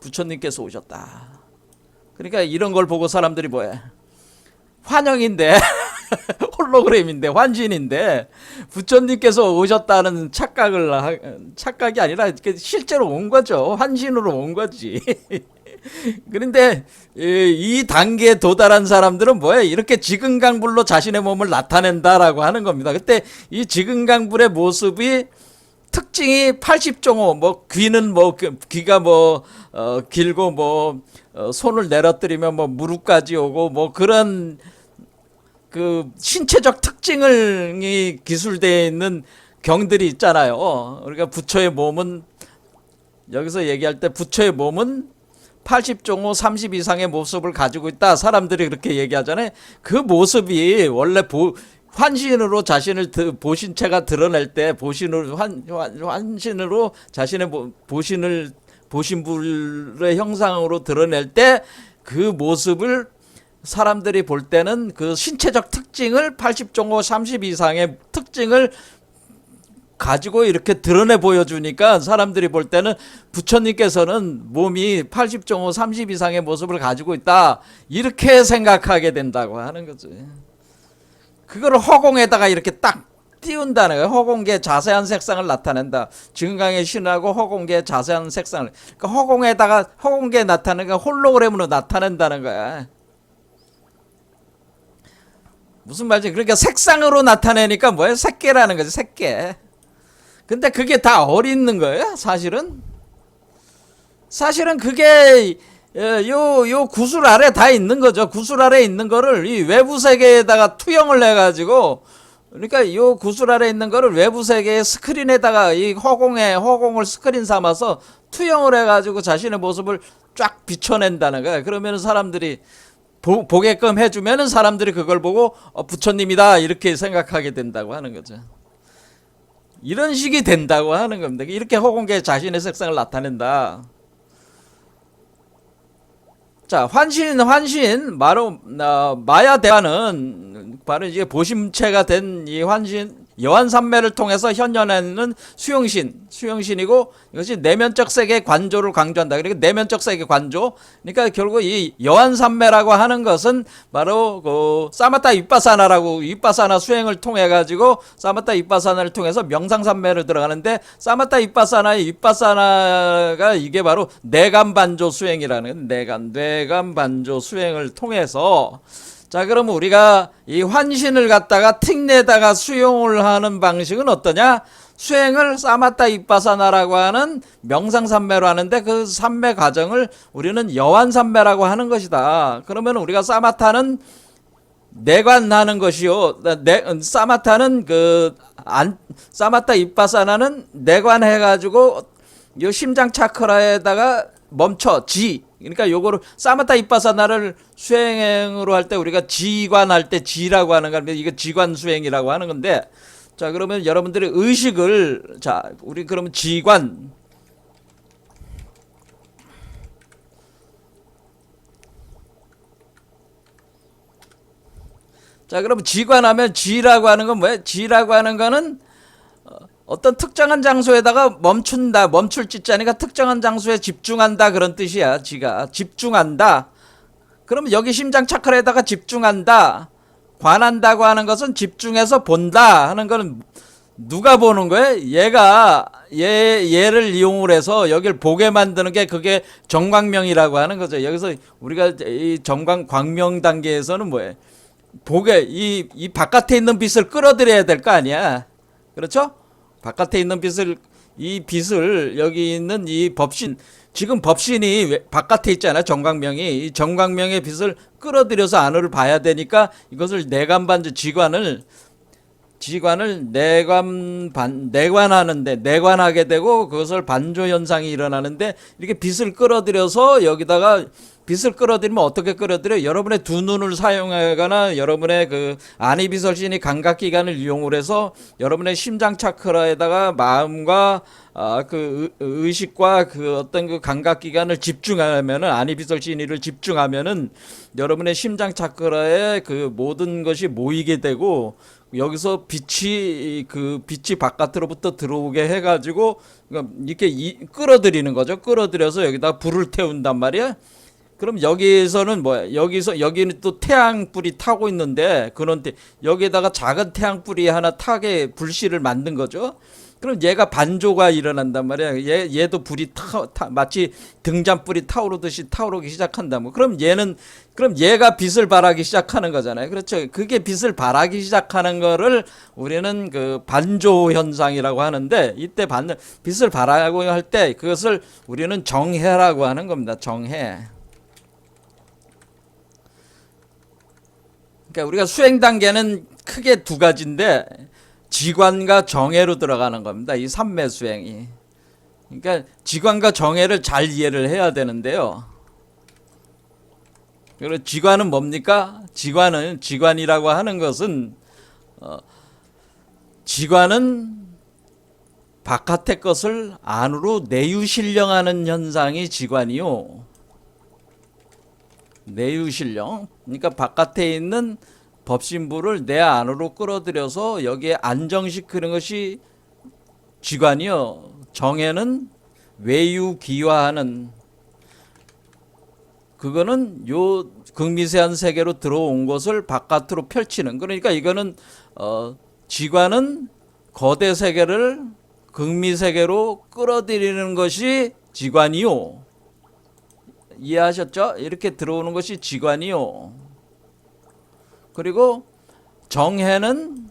부처님께서 오셨다. 그러니까 이런 걸 보고 사람들이 뭐해? 환영인데 홀로그램인데 환신인데 부처님께서 오셨다는 착각이 아니라 실제로 온 거죠. 환신으로 온 거지. 그런데 이 단계에 도달한 사람들은 뭐예요? 이렇게 지근강불로 자신의 몸을 나타낸다라고 하는 겁니다. 그때 이 지근강불의 모습이 특징이 80종호, 뭐 귀는 뭐 귀가 뭐 길고 뭐 손을 내려뜨리면 뭐 무릎까지 오고 뭐 그런 그 신체적 특징이 기술되어 있는 경들이 있잖아요. 그러니까 부처의 몸은 여기서 얘기할 때 부처의 몸은 80종호 30 이상의 모습을 가지고 있다. 사람들이 그렇게 얘기하잖아요. 그 모습이 원래 환신으로 자신을 보신체가 드러낼 때 환신으로 자신의 보신불의 형상으로 드러낼 때 그 모습을 사람들이 볼 때는 그 신체적 특징을 80종호 30 이상의 특징을 가지고 이렇게 드러내 보여주니까 사람들이 볼 때는 부처님께서는 몸이 80종호 30 이상의 모습을 가지고 있다 이렇게 생각하게 된다고 하는 거지. 그거를 허공에다가 이렇게 딱 띄운다는 거예요. 허공계의 자세한 색상을 나타낸다. 증강의 신하고 허공계의 자세한 색상을, 그러니까 허공계에 나타내는 거 홀로그램으로 나타낸다는 거야. 무슨 말이지? 그러니까 색상으로 나타내니까 뭐예요? 색계라는 거지, 색계. 근데 그게 다 어딨는 거예요, 사실은. 사실은 그게 요 구슬 아래 다 있는 거죠. 구슬 아래 있는 거를 이 외부 세계에다가 투영을 해가지고, 그러니까 요 구슬 아래 있는 거를 외부 세계의 스크린에다가 이 허공을 스크린 삼아서 투영을 해가지고 자신의 모습을 쫙 비춰낸다는 거야. 그러면 사람들이 보게끔 해주면은 사람들이 그걸 보고 부처님이다 이렇게 생각하게 된다고 하는 거죠. 이런 식이 된다고 하는 겁니다. 이렇게 허공계에 자신의 색상을 나타낸다. 자, 환신 바로 마야 대화는 바로 이제 보심체가 된 이 환신 여한산매를 통해서 현현에는 수용신이고 이것이 내면적 세계의 관조를 강조한다. 그러니까 내면적 세계 관조. 그러니까 결국 이 여한산매라고 하는 것은 바로 그 사마타 윗바사나 수행을 통해 가지고 사마타 윗바사나를 통해서 명상산매를 들어가는데 사마타 윗바사나가 이게 바로 내감반조 수행이라는 뇌감반조 수행을 통해서 자, 그럼 우리가 이 환신을 갖다가 틱내다가 수용을 하는 방식은 어떠냐? 수행을 사마타 윗바사나라고 하는 명상산매로 하는데 그 산매 과정을 우리는 여한산매라고 하는 것이다. 그러면 우리가 사마타는 내관하는 것이요. 사마타는 사마타 윗바사나는 내관해가지고 요 심장 차크라에다가 멈춰 그러니까 요거를 사마타 윗바사나를 수행으로 할 때 우리가 지관할 때 지라고 하는 겁니다. 이거 지관 수행이라고 하는 건데, 자, 그러면 여러분들의 의식을, 자, 우리 그러면 지관, 자, 그러면 지관하면 지라고 하는 건 뭐예요? 지라고 하는 거는 어떤 특정한 장소에다가 멈출 짓자니까 특정한 장소에 집중한다 그런 뜻이야. 지가 집중한다. 그러면 여기 심장 차크라에다가 집중한다. 관한다고 하는 것은 집중해서 본다 하는 거는 누가 보는 거예요? 얘를 이용을 해서 여길 보게 만드는 게 그게 정광명이라고 하는 거죠. 여기서 우리가 이 광명 단계에서는 뭐예요? 이 바깥에 있는 빛을 끌어들여야 될 거 아니야. 그렇죠? 바깥에 있는 이 빛을 여기 있는 이 법신, 지금 법신이 바깥에 있잖아. 정광명이. 이 정광명의 빛을 끌어들여서 안으로 봐야 되니까 이것을 내관반조 지관을 내관하게 되고 그것을 반조 현상이 일어나는데 이렇게 빛을 끌어들여서 여기다가 빛을 끌어들이면 어떻게 끌어들여? 여러분의 두 눈을 사용하거나 여러분의 그 안이비설신이 감각기관을 이용을 해서 여러분의 심장 차크라에다가 마음과 그 의식과 그 어떤 그 감각기관을 집중하면은 안이비설신이를 집중하면은 여러분의 심장 차크라에 그 모든 것이 모이게 되고 여기서 빛이 바깥으로부터 들어오게 해가지고 이렇게 끌어들이는 거죠. 끌어들여서 여기다 불을 태운단 말이야. 그럼 여기서는 뭐야? 여기는 또 태양불이 타고 있는데 여기에다가 작은 태양불이 하나 타게 불씨를 만든 거죠. 그럼 얘가 반조가 일어난단 말이야. 얘도 불이 마치 등잔불이 타오르기 시작한다. 그럼 얘가 빛을 발하기 시작하는 거잖아요. 그렇죠. 그게 빛을 발하기 시작하는 거를 우리는 그 반조 현상이라고 하는데 이때 빛을 발하고 할 때 그것을 우리는 정해라고 하는 겁니다. 정해. 그러니까 우리가 수행 단계는 크게 두 가지인데 지관과 정해로 들어가는 겁니다. 이 삼매 수행이. 그러니까 지관과 정해를 잘 이해를 해야 되는데요. 그리고 지관은 뭡니까? 지관이라고 하는 것은 지관은 바깥의 것을 안으로 내유실령하는 현상이 지관이요. 내유실령. 그러니까 바깥에 있는 법신부를 내 안으로 끌어들여서 여기에 안정시키는 것이 지관이요. 정해는 외유기화하는, 그거는 요 극미세한 세계로 들어온 것을 바깥으로 펼치는. 그러니까 이거는 지관은 거대 세계를 극미세계로 끌어들이는 것이 지관이요. 이해하셨죠? 이렇게 들어오는 것이 지관이요. 그리고 정해는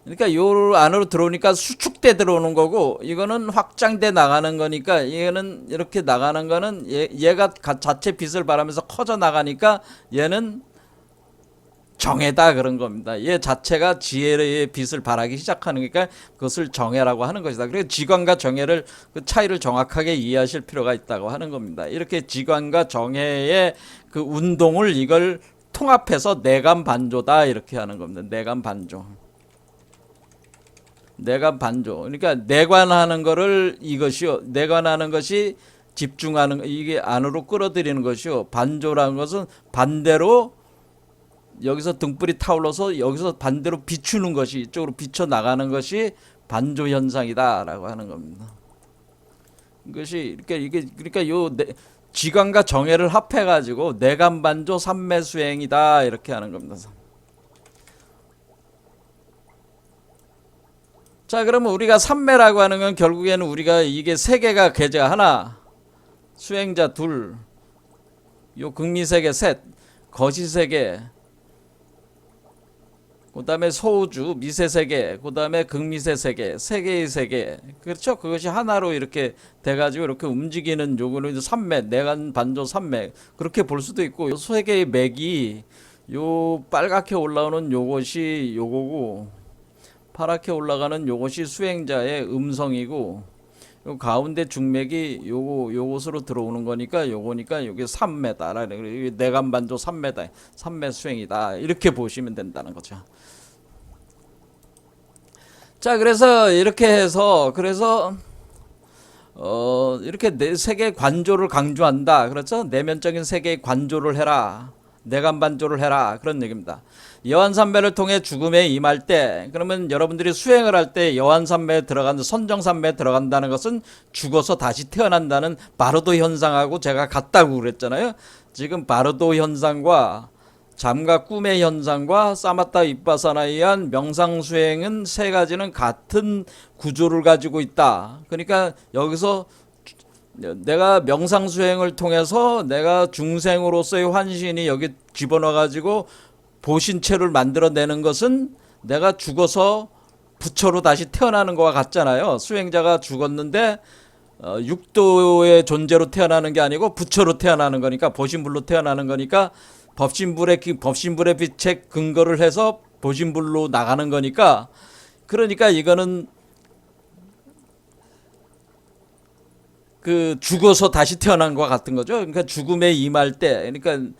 그러니까 요 안으로 들어오니까 수축돼 들어오는 거고, 이거는 확장돼 나가는 거니까, 얘는 이렇게 나가는 거는 얘가 자체 빛을 발하면서 커져 나가니까 얘는 정해다 그런 겁니다. 얘 자체가 지혜의 빛을 발하기 시작하는 거니까 그것을 정해라고 하는 것이다. 그래서 지관과 정해를 그 차이를 정확하게 이해하실 필요가 있다고 하는 겁니다. 이렇게 지관과 정해의 그 운동을 이걸 통합해서 내감 반조다 이렇게 하는 겁니다. 내감 반조. 내감 반조. 그러니까 내관하는 거를 이것이요. 내관하는 것이 집중하는, 이게 안으로 끌어들이는 것이요. 반조라는 것은 반대로 여기서 등불이 타올라서 여기서 반대로 비추는 것이, 이쪽으로 비쳐 나가는 것이 반조 현상이다라고 하는 겁니다. 이것이 이게 그러니까 요 지관과 정해를 합해 가지고 내감 반조 삼매 수행이다 이렇게 하는 겁니다. 자, 그러면 우리가 삼매라고 하는 건 결국에는 우리가 이게 세 개가 계좌 하나, 수행자 둘, 요 극미세계 셋, 거시세계, 그 다음에 소우주, 미세세계, 그 다음에 극미세세계, 세 개의 세계. 그렇죠? 그것이 하나로 이렇게 돼가지고 이렇게 움직이는 요거는 삼매, 내간 반조 삼매. 그렇게 볼 수도 있고, 요 세 개의 맥이 요 빨갛게 올라오는 요것이 요거고, 파랗게 올라가는 요것이 수행자의 음성이고, 요 가운데 중맥이 요것으로 들어오는 거니까 요거니까 요게 삼매다. 내간 반조 삼매다. 삼매 수행이다. 이렇게 보시면 된다는 거죠. 자, 그래서 이렇게 해서 이렇게 세계 관조를 강조한다. 그렇죠? 내면적인 세계의 관조를 해라. 내간 반조를 해라. 그런 얘기입니다. 여한삼매를 통해 죽음에 임할 때, 그러면 여러분들이 수행을 할 때 여한삼매에 들어간다, 선정삼매에 들어간다는 것은 죽어서 다시 태어난다는 바로도 현상하고 제가 같다고 그랬잖아요. 지금 바로도 현상과 잠과 꿈의 현상과 사마타 윗바사나에 의한 명상수행은 세 가지는 같은 구조를 가지고 있다. 그러니까 여기서 내가 명상수행을 통해서 내가 중생으로서의 환신이 여기 집어넣어 가지고 보신체를 만들어내는 것은 내가 죽어서 부처로 다시 태어나는 것과 같잖아요. 수행자가 죽었는데 육도의 존재로 태어나는 게 아니고 부처로 태어나는 거니까, 보신불로 태어나는 거니까, 법신불의 빛에 근거를 해서 보신불로 나가는 거니까, 그러니까 이거는 그 죽어서 다시 태어난 것과 같은 거죠. 그러니까 죽음에 임할 때, 그러니까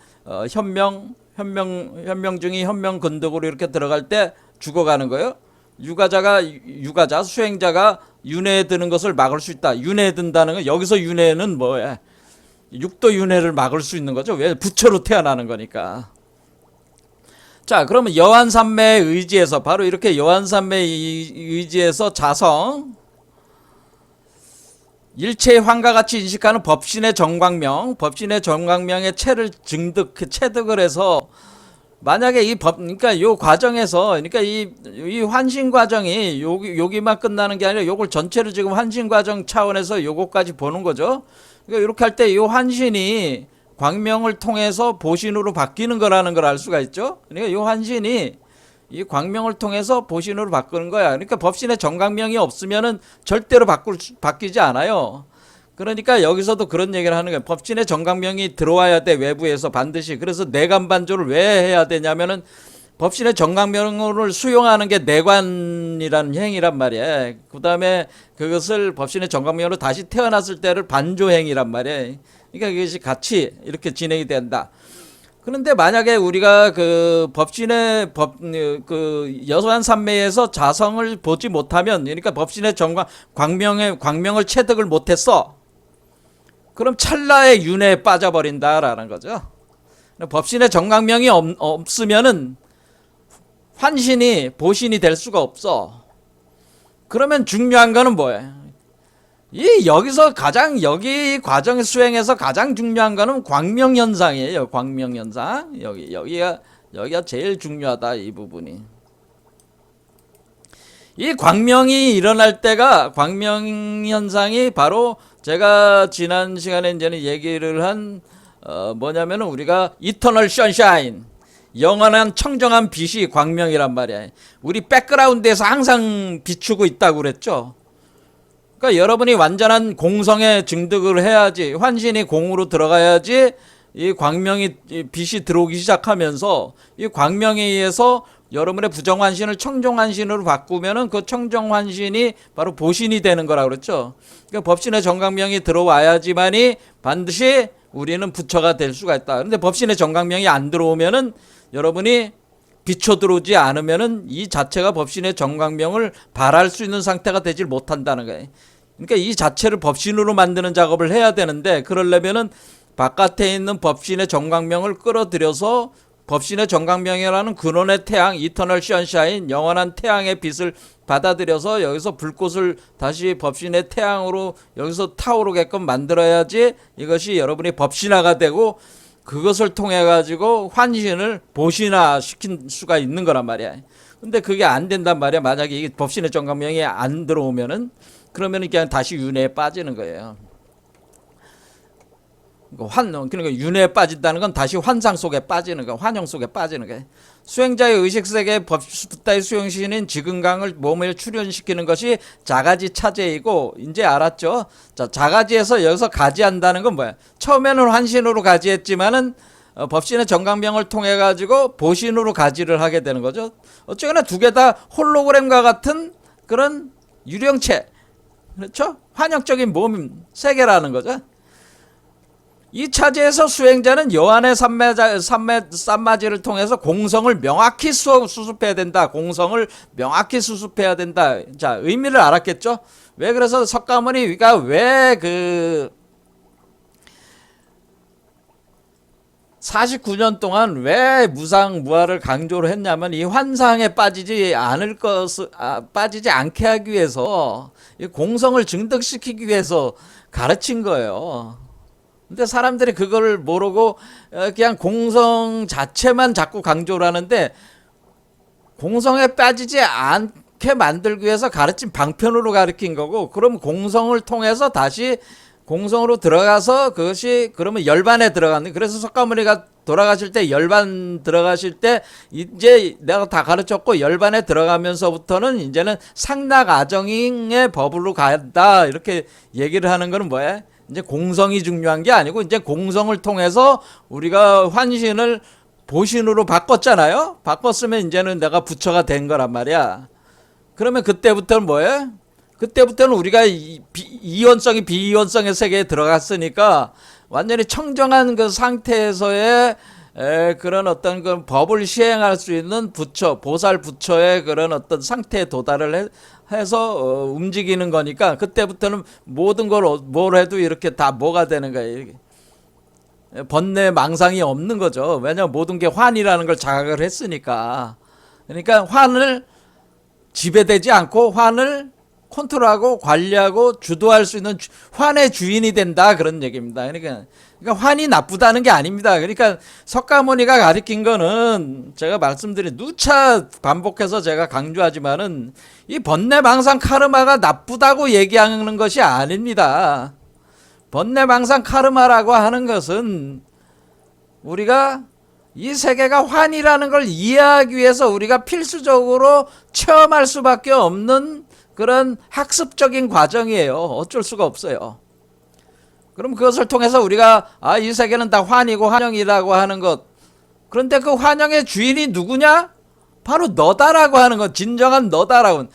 현명중이 현명건덕으로 이렇게 들어갈 때 죽어가는 거예요. 유가자 수행자가 윤회에 드는 것을 막을 수 있다. 윤회에 든다는 건, 여기서 윤회는 뭐야? 육도 윤회를 막을 수 있는 거죠. 왜? 부처로 태어나는 거니까. 자, 그러면 여한삼매에 의지해서, 바로 이렇게 여한삼매에 의지해서 자성, 일체의 환과 같이 인식하는 법신의 정광명의 체를 체득을 해서, 만약에 그러니까 요 과정에서, 그러니까 이 환신 과정이 여기만 끝나는 게 아니라 요걸 전체를 지금 환신 과정 차원에서 요거까지 보는 거죠. 그러니까 이렇게 할 때 요 환신이 광명을 통해서 보신으로 바뀌는 거라는 걸 알 수가 있죠. 그러니까 요 환신이 이 광명을 통해서 보신으로 바꾸는 거야. 그러니까 법신의 정광명이 없으면은 절대로 바뀌지 않아요. 그러니까 여기서도 그런 얘기를 하는 거예요. 법신의 정광명이 들어와야 돼, 외부에서 반드시. 그래서 내간 반조를 왜 해야 되냐면은 법신의 정강명을 수용하는 게 내관이라는 행위란 말이야. 그 다음에 그것을 법신의 정강명으로 다시 태어났을 때를 반조행이란 말이야. 그러니까 이것이 같이 이렇게 진행이 된다. 그런데 만약에 우리가 그 법신의 그 여소한 삼매에서 자성을 보지 못하면, 그러니까 법신의 광명을 체득을 못했어. 그럼 찰나의 윤회에 빠져버린다라는 거죠. 법신의 정광명이 없으면은 환신이 보신이 될 수가 없어. 그러면 중요한 거는 뭐예요? 여기서 여기 과정 수행에서 가장 중요한 거는 광명현상이에요. 광명현상. 여기가 제일 중요하다, 이 부분이. 이 광명이 일어날 때가, 광명현상이 바로 제가 지난 시간에 이제는 얘기를 한, 뭐냐면은 우리가 이터널 선샤인, 영원한 청정한 빛이 광명이란 말이야. 우리 백그라운드에서 항상 비추고 있다고 그랬죠. 그러니까 여러분이 완전한 공성에 증득을 해야지, 환신이 공으로 들어가야지 이 광명이, 빛이 들어오기 시작하면서 이 광명에 의해서 여러분의 부정환신을 청정환신으로 바꾸면은 그 청정환신이 바로 보신이 되는 거라고 그랬죠. 그러니까 법신의 정광명이 들어와야지만이 반드시 우리는 부처가 될 수가 있다. 그런데 법신의 정광명이 안 들어오면은, 여러분이 비춰 들어오지 않으면은 이 자체가 법신의 정광명을 발할 수 있는 상태가 되질 못한다는 거예요. 그러니까 이 자체를 법신으로 만드는 작업을 해야 되는데, 그러려면은 바깥에 있는 법신의 정광명을 끌어들여서 법신의 정광명이라는 근원의 태양, 이터널 선샤인, 영원한 태양의 빛을 받아들여서 여기서 불꽃을 다시 법신의 태양으로 여기서 타오르게끔 만들어야지 이것이 여러분이 법신화가 되고, 그것을 통해 가지고 환신을 보신화 시킨 수가 있는 거란 말이야. 근데 그게 안 된단 말이야. 만약에 이게 법신의 정광명이 안 들어오면은, 그러면은 그냥 다시 윤회에 빠지는 거예요. 그러니까 윤회에 빠진다는 건 다시 환상 속에 빠지는 거, 환영 속에 빠지는 거예요. 수행자의 의식세계의 법부타의 수용신인 지근강을 몸에 출현시키는 것이 자가지 차제이고, 이제 알았죠? 자, 자가지에서 여기서 가지한다는 건 뭐야? 처음에는 환신으로 가지했지만은 법신의 정광명을 통해 가지고 보신으로 가지를 하게 되는 거죠. 어쨌거나 두 개 다 홀로그램과 같은 그런 유령체, 그렇죠? 환영적인 몸 세계라는 거죠. 이 차지에서 수행자는 여한의 쌈마지를 통해서 공성을 명확히 수습해야 된다. 공성을 명확히 수습해야 된다. 자, 의미를 알았겠죠? 왜 그래서 석가모니가 왜 그 49년 동안 왜 무상무화를 강조를 했냐면, 이 환상에 빠지지 않게 하기 위해서, 이 공성을 증득시키기 위해서 가르친 거예요. 근데 사람들이 그걸 모르고 그냥 공성 자체만 자꾸 강조를 하는데, 공성에 빠지지 않게 만들기 위해서 가르친 방편으로 가르친 거고, 그럼 공성을 통해서 다시 공성으로 들어가서 그것이 그러면 열반에 들어가는. 그래서 석가모니가 돌아가실 때, 열반 들어가실 때 이제 내가 다 가르쳤고, 열반에 들어가면서부터는 이제는 상락아정의 법으로 간다, 이렇게 얘기를 하는 거는 뭐야? 이제 공성이 중요한 게 아니고, 이제 공성을 통해서 우리가 환신을 보신으로 바꿨잖아요. 바꿨으면 이제는 내가 부처가 된 거란 말이야. 그러면 그때부터는 뭐예요? 그때부터는 우리가 이원성이 비이원성의 세계에 들어갔으니까 완전히 청정한 그 상태에서의 그런 어떤 그 법을 시행할 수 있는 부처, 보살 부처의 그런 어떤 상태에 도달을 해서 움직이는 거니까, 그때부터는 모든 걸 뭘 해도 이렇게 다 뭐가 되는 거예요. 번뇌 망상이 없는 거죠. 왜냐하면 모든 게 환이라는 걸 자각을 했으니까. 그러니까 환을 지배되지 않고 환을 컨트롤하고 관리하고 주도할 수 있는 환의 주인이 된다, 그런 얘기입니다. 그러니까 환이 나쁘다는 게 아닙니다. 그러니까 석가모니가 가르친 거는, 제가 말씀드린 누차 반복해서 제가 강조하지만은, 이 번뇌망상 카르마가 나쁘다고 얘기하는 것이 아닙니다. 번뇌망상 카르마라고 하는 것은 우리가 이 세계가 환이라는 걸 이해하기 위해서 우리가 필수적으로 체험할 수밖에 없는 그런 학습적인 과정이에요. 어쩔 수가 없어요. 그럼 그것을 통해서 우리가 이 세계는 다 환이고 환영이라고 하는 것. 그런데 그 환영의 주인이 누구냐? 바로 너다라고 하는 건 진정한 너다라고.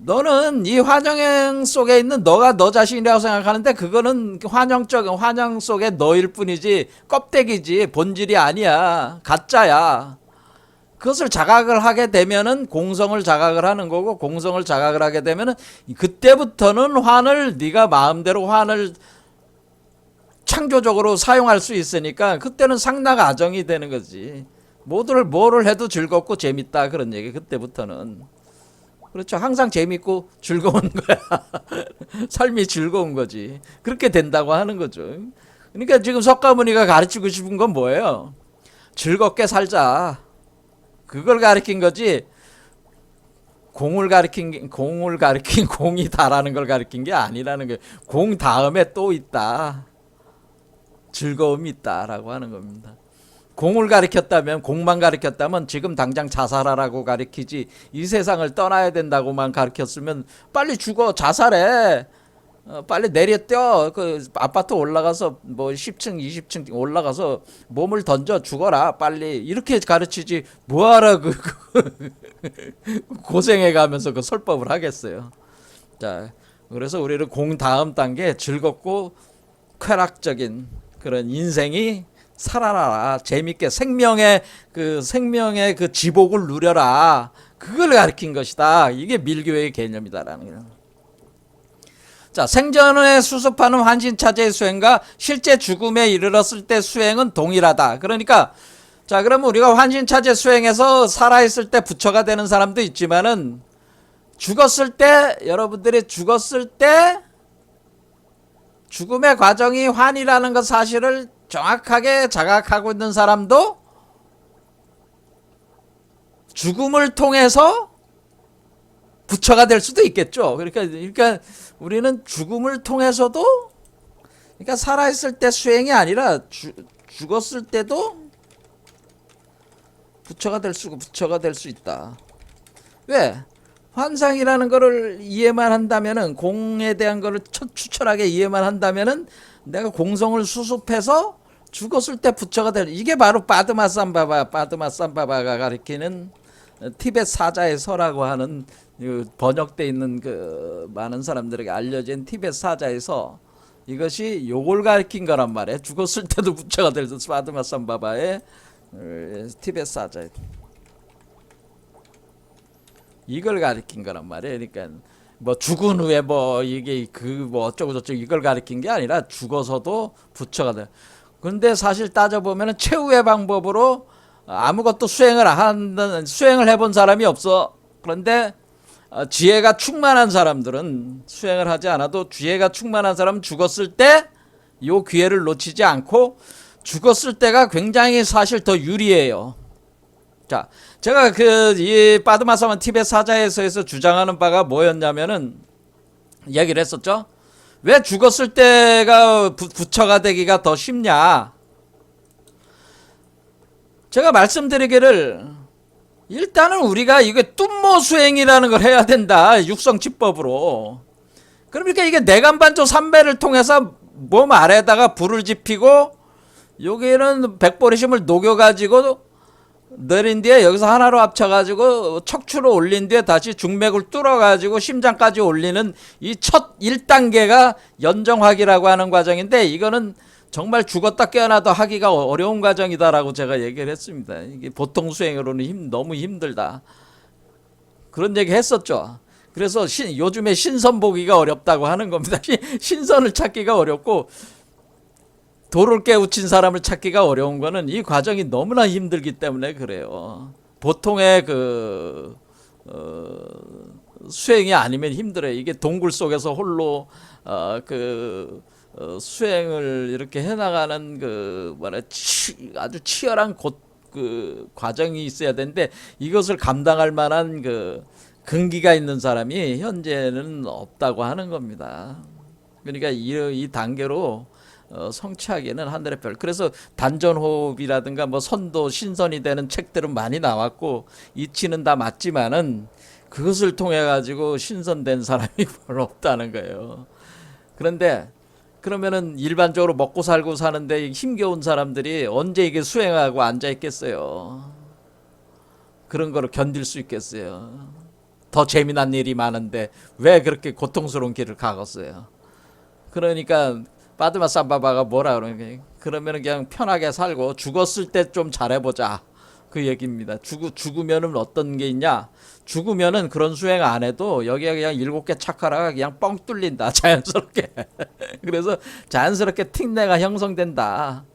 너는 이 환영 속에 있는 너가 너 자신이라고 생각하는데 그거는 환영 속의 너일 뿐이지 껍데기지 본질이 아니야. 가짜야. 그것을 자각을 하게 되면은 공성을 자각을 하는 거고, 공성을 자각을 하게 되면은 그때부터는 환을 네가 마음대로 환을 창조적으로 사용할 수 있으니까 그때는 상락아정이 되는 거지. 뭐를 해도 즐겁고 재밌다 그런 얘기. 그때부터는 그렇죠. 항상 재밌고 즐거운 거야. 삶이 즐거운 거지. 그렇게 된다고 하는 거죠. 그러니까 지금 석가모니가 가르치고 싶은 건 뭐예요? 즐겁게 살자. 그걸 가르친 거지. 공을 가르친 공이 다라는 걸 가르친 게 아니라는 거예요. 공 다음에 또 있다. 즐거움이 있다라고 하는 겁니다. 공을 가르쳤다면, 공만 가르쳤다면 지금 당장 자살하라고 가르치지, 이 세상을 떠나야 된다고만 가르쳤으면 빨리 죽어, 자살해, 빨리 내려뛰어, 그 아파트 올라가서 뭐 10층 20층 올라가서 몸을 던져 죽어라 빨리, 이렇게 가르치지 뭐하라 고생해 가면서 그 설법을 하겠어요. 자, 그래서 우리는 공 다음 단계 즐겁고 쾌락적인 그런 인생이 살아라, 재밌게 생명의 그 지복을 누려라, 그걸 가르친 것이다. 이게 밀교의 개념이다라는 거예요. 자, 생전에 수습하는 환신차제의 수행과 실제 죽음에 이르렀을 때 수행은 동일하다. 그러니까 자, 그러면 우리가 환신차제 수행에서 살아있을 때 부처가 되는 사람도 있지만은 죽었을 때, 여러분들이 죽었을 때 죽음의 과정이 환이라는 것 사실을 정확하게 자각하고 있는 사람도 죽음을 통해서 부처가 될 수도 있겠죠. 그러니까 우리는 죽음을 통해서도, 그러니까 살아있을 때 수행이 아니라 죽었을 때도 부처가 될 수 있다. 왜? 환상이라는 거를 이해만 한다면은, 공에 대한 거를 추천하게 이해만 한다면은 내가 공성을 수습해서 죽었을 때 부처가 될, 이게 바로 빠드마삼바바가 가리키는 티벳 사자의 서라고 하는 번역돼 있는 그 많은 사람들에게 알려진 티벳 사자의 서, 이것이 요걸 가리킨 거란 말이에요. 죽었을 때도 부처가 될 수, 빠드마삼바바의 티벳 사자, 이걸 가리킨 거란 말이에요. 그러니까 뭐 죽은 후에 뭐 이게 그 뭐 어쩌고 저쩌고 이걸 가리킨 게 아니라 죽어서도 부처가 돼. 그런데 사실 따져 보면은 최후의 방법으로 아무것도 수행을 해본 사람이 없어. 그런데 지혜가 충만한 사람들은, 수행을 하지 않아도 지혜가 충만한 사람은 죽었을 때 요 기회를 놓치지 않고, 죽었을 때가 굉장히 사실 더 유리해요. 자, 제가 이 빠드마사만 티벳 사자에서에서 주장하는 바가 뭐였냐면은, 얘기를 했었죠. 왜 죽었을 때가 부처가 되기가 더 쉽냐? 제가 말씀드리기를, 일단은 우리가 이게 뚱모 수행이라는 걸 해야 된다. 육성치법으로. 그러니까 이게 내간반조 삼배를 통해서 몸 아래에다가 불을 지피고, 여기는 백보리심을 녹여가지고 내린 뒤에 여기서 하나로 합쳐가지고 척추로 올린 뒤에 다시 중맥을 뚫어가지고 심장까지 올리는 이 첫 1단계가 연정하기라고 하는 과정인데, 이거는 정말 죽었다 깨어나도 하기가 어려운 과정이다라고 제가 얘기를 했습니다. 이게 보통 수행으로는 너무 힘들다, 그런 얘기 했었죠. 그래서 요즘에 신선 보기가 어렵다고 하는 겁니다. 신선을 찾기가 어렵고 도를 깨우친 사람을 찾기가 어려운 거는 이 과정이 너무나 힘들기 때문에 그래요. 보통의 수행이 아니면 힘들어요. 이게 동굴 속에서 홀로 수행을 이렇게 해나가는 아주 치열한 과정이 있어야 되는데, 이것을 감당할 만한 근기가 있는 사람이 현재는 없다고 하는 겁니다. 그러니까 이 단계로 성취하기에는 하늘의 별. 그래서 단전호흡이라든가 뭐 선도 신선이 되는 책들은 많이 나왔고, 이치는 다 맞지만은 그것을 통해 가지고 신선된 사람이 별로 없다는 거예요. 그런데 그러면은 일반적으로 먹고 살고 사는데 힘겨운 사람들이 언제 이게 수행하고 앉아 있겠어요? 그런 거를 견딜 수 있겠어요? 더 재미난 일이 많은데 왜 그렇게 고통스러운 길을 가겠어요? 그러니까 빠드마 삼바바가 뭐라 그러는 그러면 그냥 편하게 살고 죽었을 때 좀 잘해보자 그 얘기입니다. 죽으면은 어떤 게 있냐? 죽으면은 그런 수행 안 해도 여기가 그냥 7개 차카라가 그냥 뻥 뚫린다 자연스럽게. 그래서 자연스럽게 틱내가 형성된다.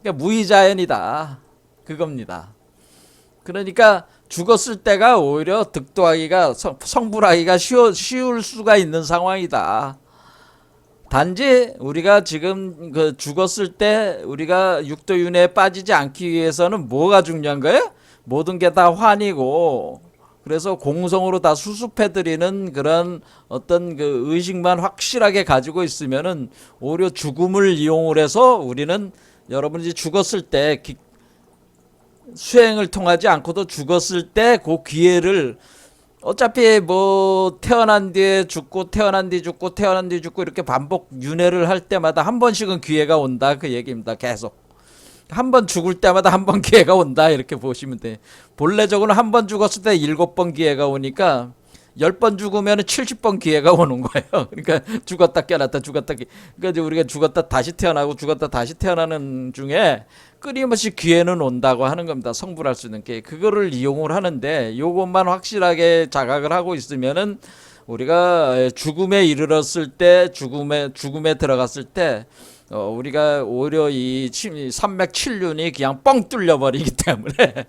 그러니까 무의자연이다 그겁니다. 그러니까 죽었을 때가 오히려 득도하기가 성불하기가 쉬울 수가 있는 상황이다. 단지 우리가 지금 그 죽었을 때 우리가 육도윤회에 빠지지 않기 위해서는 뭐가 중요한 거예요? 모든 게 다 환이고 그래서 공성으로 다 수습해드리는 그런 어떤 그 의식만 확실하게 가지고 있으면은 오히려 죽음을 이용을 해서 우리는 여러분이 죽었을 때 수행을 통하지 않고도 죽었을 때 그 기회를 어차피 뭐 태어난 뒤에 죽고 태어난 뒤 죽고 태어난 뒤 죽고 이렇게 반복 윤회를 할 때마다 한 번씩은 기회가 온다 그 얘기입니다. 계속 한 번 죽을 때마다 한 번 기회가 온다 이렇게 보시면 돼. 본래적으로 한 번 죽었을 때 7번 기회가 오니까 10번 죽으면 70번 기회가 오는 거예요. 그러니까 죽었다 깨어났다 죽었다 그러니까 이제 우리가 죽었다 다시 태어나고 죽었다 다시 태어나는 중에 끊임없이 기회는 온다고 하는 겁니다. 성불할 수 있는 게 그거를 이용을 하는데 요것만 확실하게 자각을 하고 있으면은 우리가 죽음에 이르렀을 때 죽음에 들어갔을 때 우리가 오히려 이 삼맥칠륜이 그냥 뻥 뚫려버리기 때문에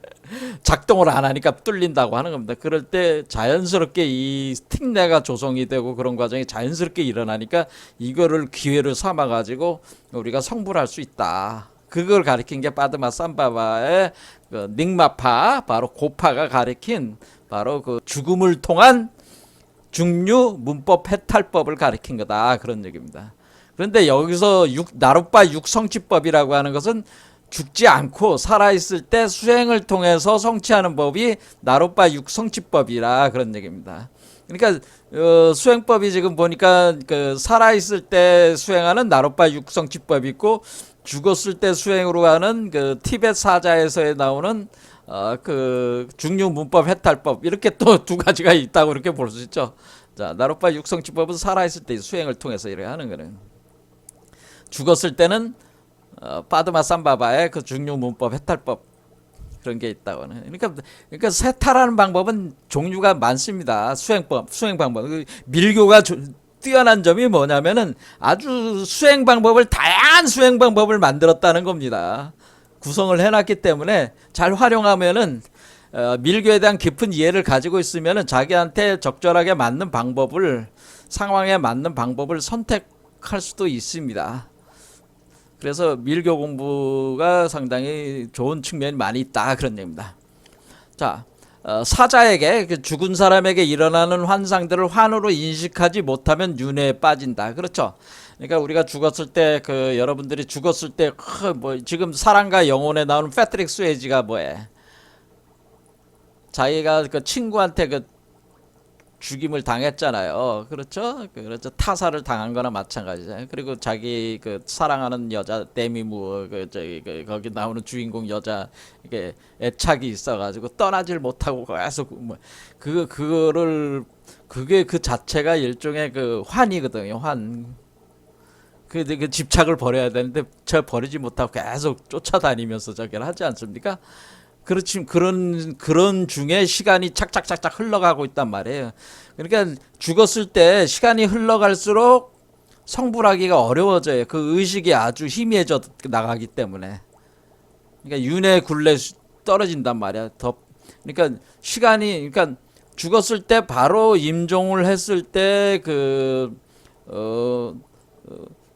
작동을 안 하니까 뚫린다고 하는 겁니다. 그럴 때 자연스럽게 이 스틱내가 조성이 되고 그런 과정이 자연스럽게 일어나니까 이거를 기회를 삼아가지고 우리가 성불할 수 있다. 그걸 가리킨 게 빠드마 삼바바의 그 닉마파 바로 고파가 가리킨 바로 그 죽음을 통한 중류 문법 해탈법을 가리킨 거다 그런 얘기입니다. 그런데 여기서 나룻바 육성취법이라고 하는 것은 죽지 않고 살아있을 때 수행을 통해서 성취하는 법이 나룻바 육성취법이라 그런 얘기입니다. 그러니까 수행법이 지금 보니까 그 살아있을 때 수행하는 나룻바 육성취법이 있고 죽었을 때 수행으로 하는 그 티벳 사자에서 나오는 그 중류 문법 해탈법 이렇게 또 두 가지가 있다고 이렇게 볼 수 있죠. 자, 나룻바 육성취법은 살아있을 때 수행을 통해서 이렇게 하는 거는. 죽었을 때는 빠드마 삼바바의 그 중류 문법 해탈법 그런 게 있다고 하는. 그러니까 세탈하는 방법은 종류가 많습니다. 수행 방법. 밀교가 뛰어난 점이 뭐냐면은 아주 다양한 수행 방법을 만들었다는 겁니다. 구성을 해놨기 때문에 잘 활용하면은 밀교에 대한 깊은 이해를 가지고 있으면은 자기한테 적절하게 맞는 방법을 상황에 맞는 방법을 선택할 수도 있습니다. 그래서 밀교 공부가 상당히 좋은 측면이 많이 있다 그런 얘기입니다. 자, 사자에게 죽은 사람에게 일어나는 환상들을 환으로 인식하지 못하면 윤회에 빠진다. 그렇죠? 그러니까 우리가 죽었을 때 그 여러분들이 죽었을 때 뭐 지금 사랑과 영혼에 나오는 패트릭 스웨이지가 뭐해? 자기가 그 친구한테 그 죽임을 당했잖아요. 그렇죠? 그렇죠. 타살을 당한 거나 마찬가지잖아요. 그리고 자기 그 사랑하는 여자 데미무 거기 나오는 주인공 여자 이게 애착이 있어가지고 떠나질 못하고 계속 뭐 그게 그 자체가 일종의 그 환이거든요. 환. 그 집착을 버려야 되는데 저 버리지 못하고 계속 쫓아다니면서 저기를 하지 않습니까? 그렇지 그런 중에 시간이 착착착착 흘러가고 있단 말이에요. 그러니까 죽었을 때 시간이 흘러갈수록 성불하기가 어려워져요. 그 의식이 아주 희미해져 나가기 때문에. 그러니까 윤회 굴레 떨어진단 말이야. 그러니까 그러니까 죽었을 때 바로 임종을 했을 때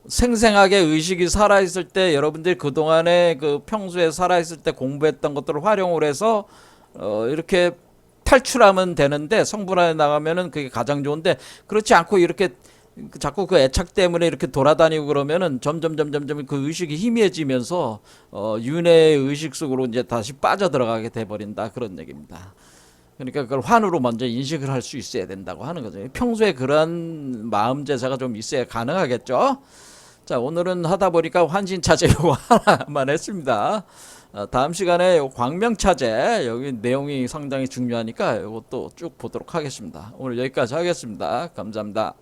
생생하게 의식이 살아있을 때 여러분들이 그동안에 그 평소에 살아있을 때 공부했던 것들을 활용을 해서 이렇게 탈출하면 되는데 성불안에 나가면은 그게 가장 좋은데 그렇지 않고 이렇게 자꾸 그 애착 때문에 이렇게 돌아다니고 그러면은 점점 그 의식이 희미해지면서 윤회의 의식 속으로 이제 다시 빠져들어가게 돼버린다 그런 얘기입니다. 그러니까 그걸 환으로 먼저 인식을 할 수 있어야 된다고 하는 거죠. 평소에 그런 마음 제사가 좀 있어야 가능하겠죠. 자, 오늘은 하다 보니까 환신차제 요거 하나만 했습니다. 다음 시간에 요 광명차제 여기 내용이 상당히 중요하니까 이것도 쭉 보도록 하겠습니다. 오늘 여기까지 하겠습니다. 감사합니다.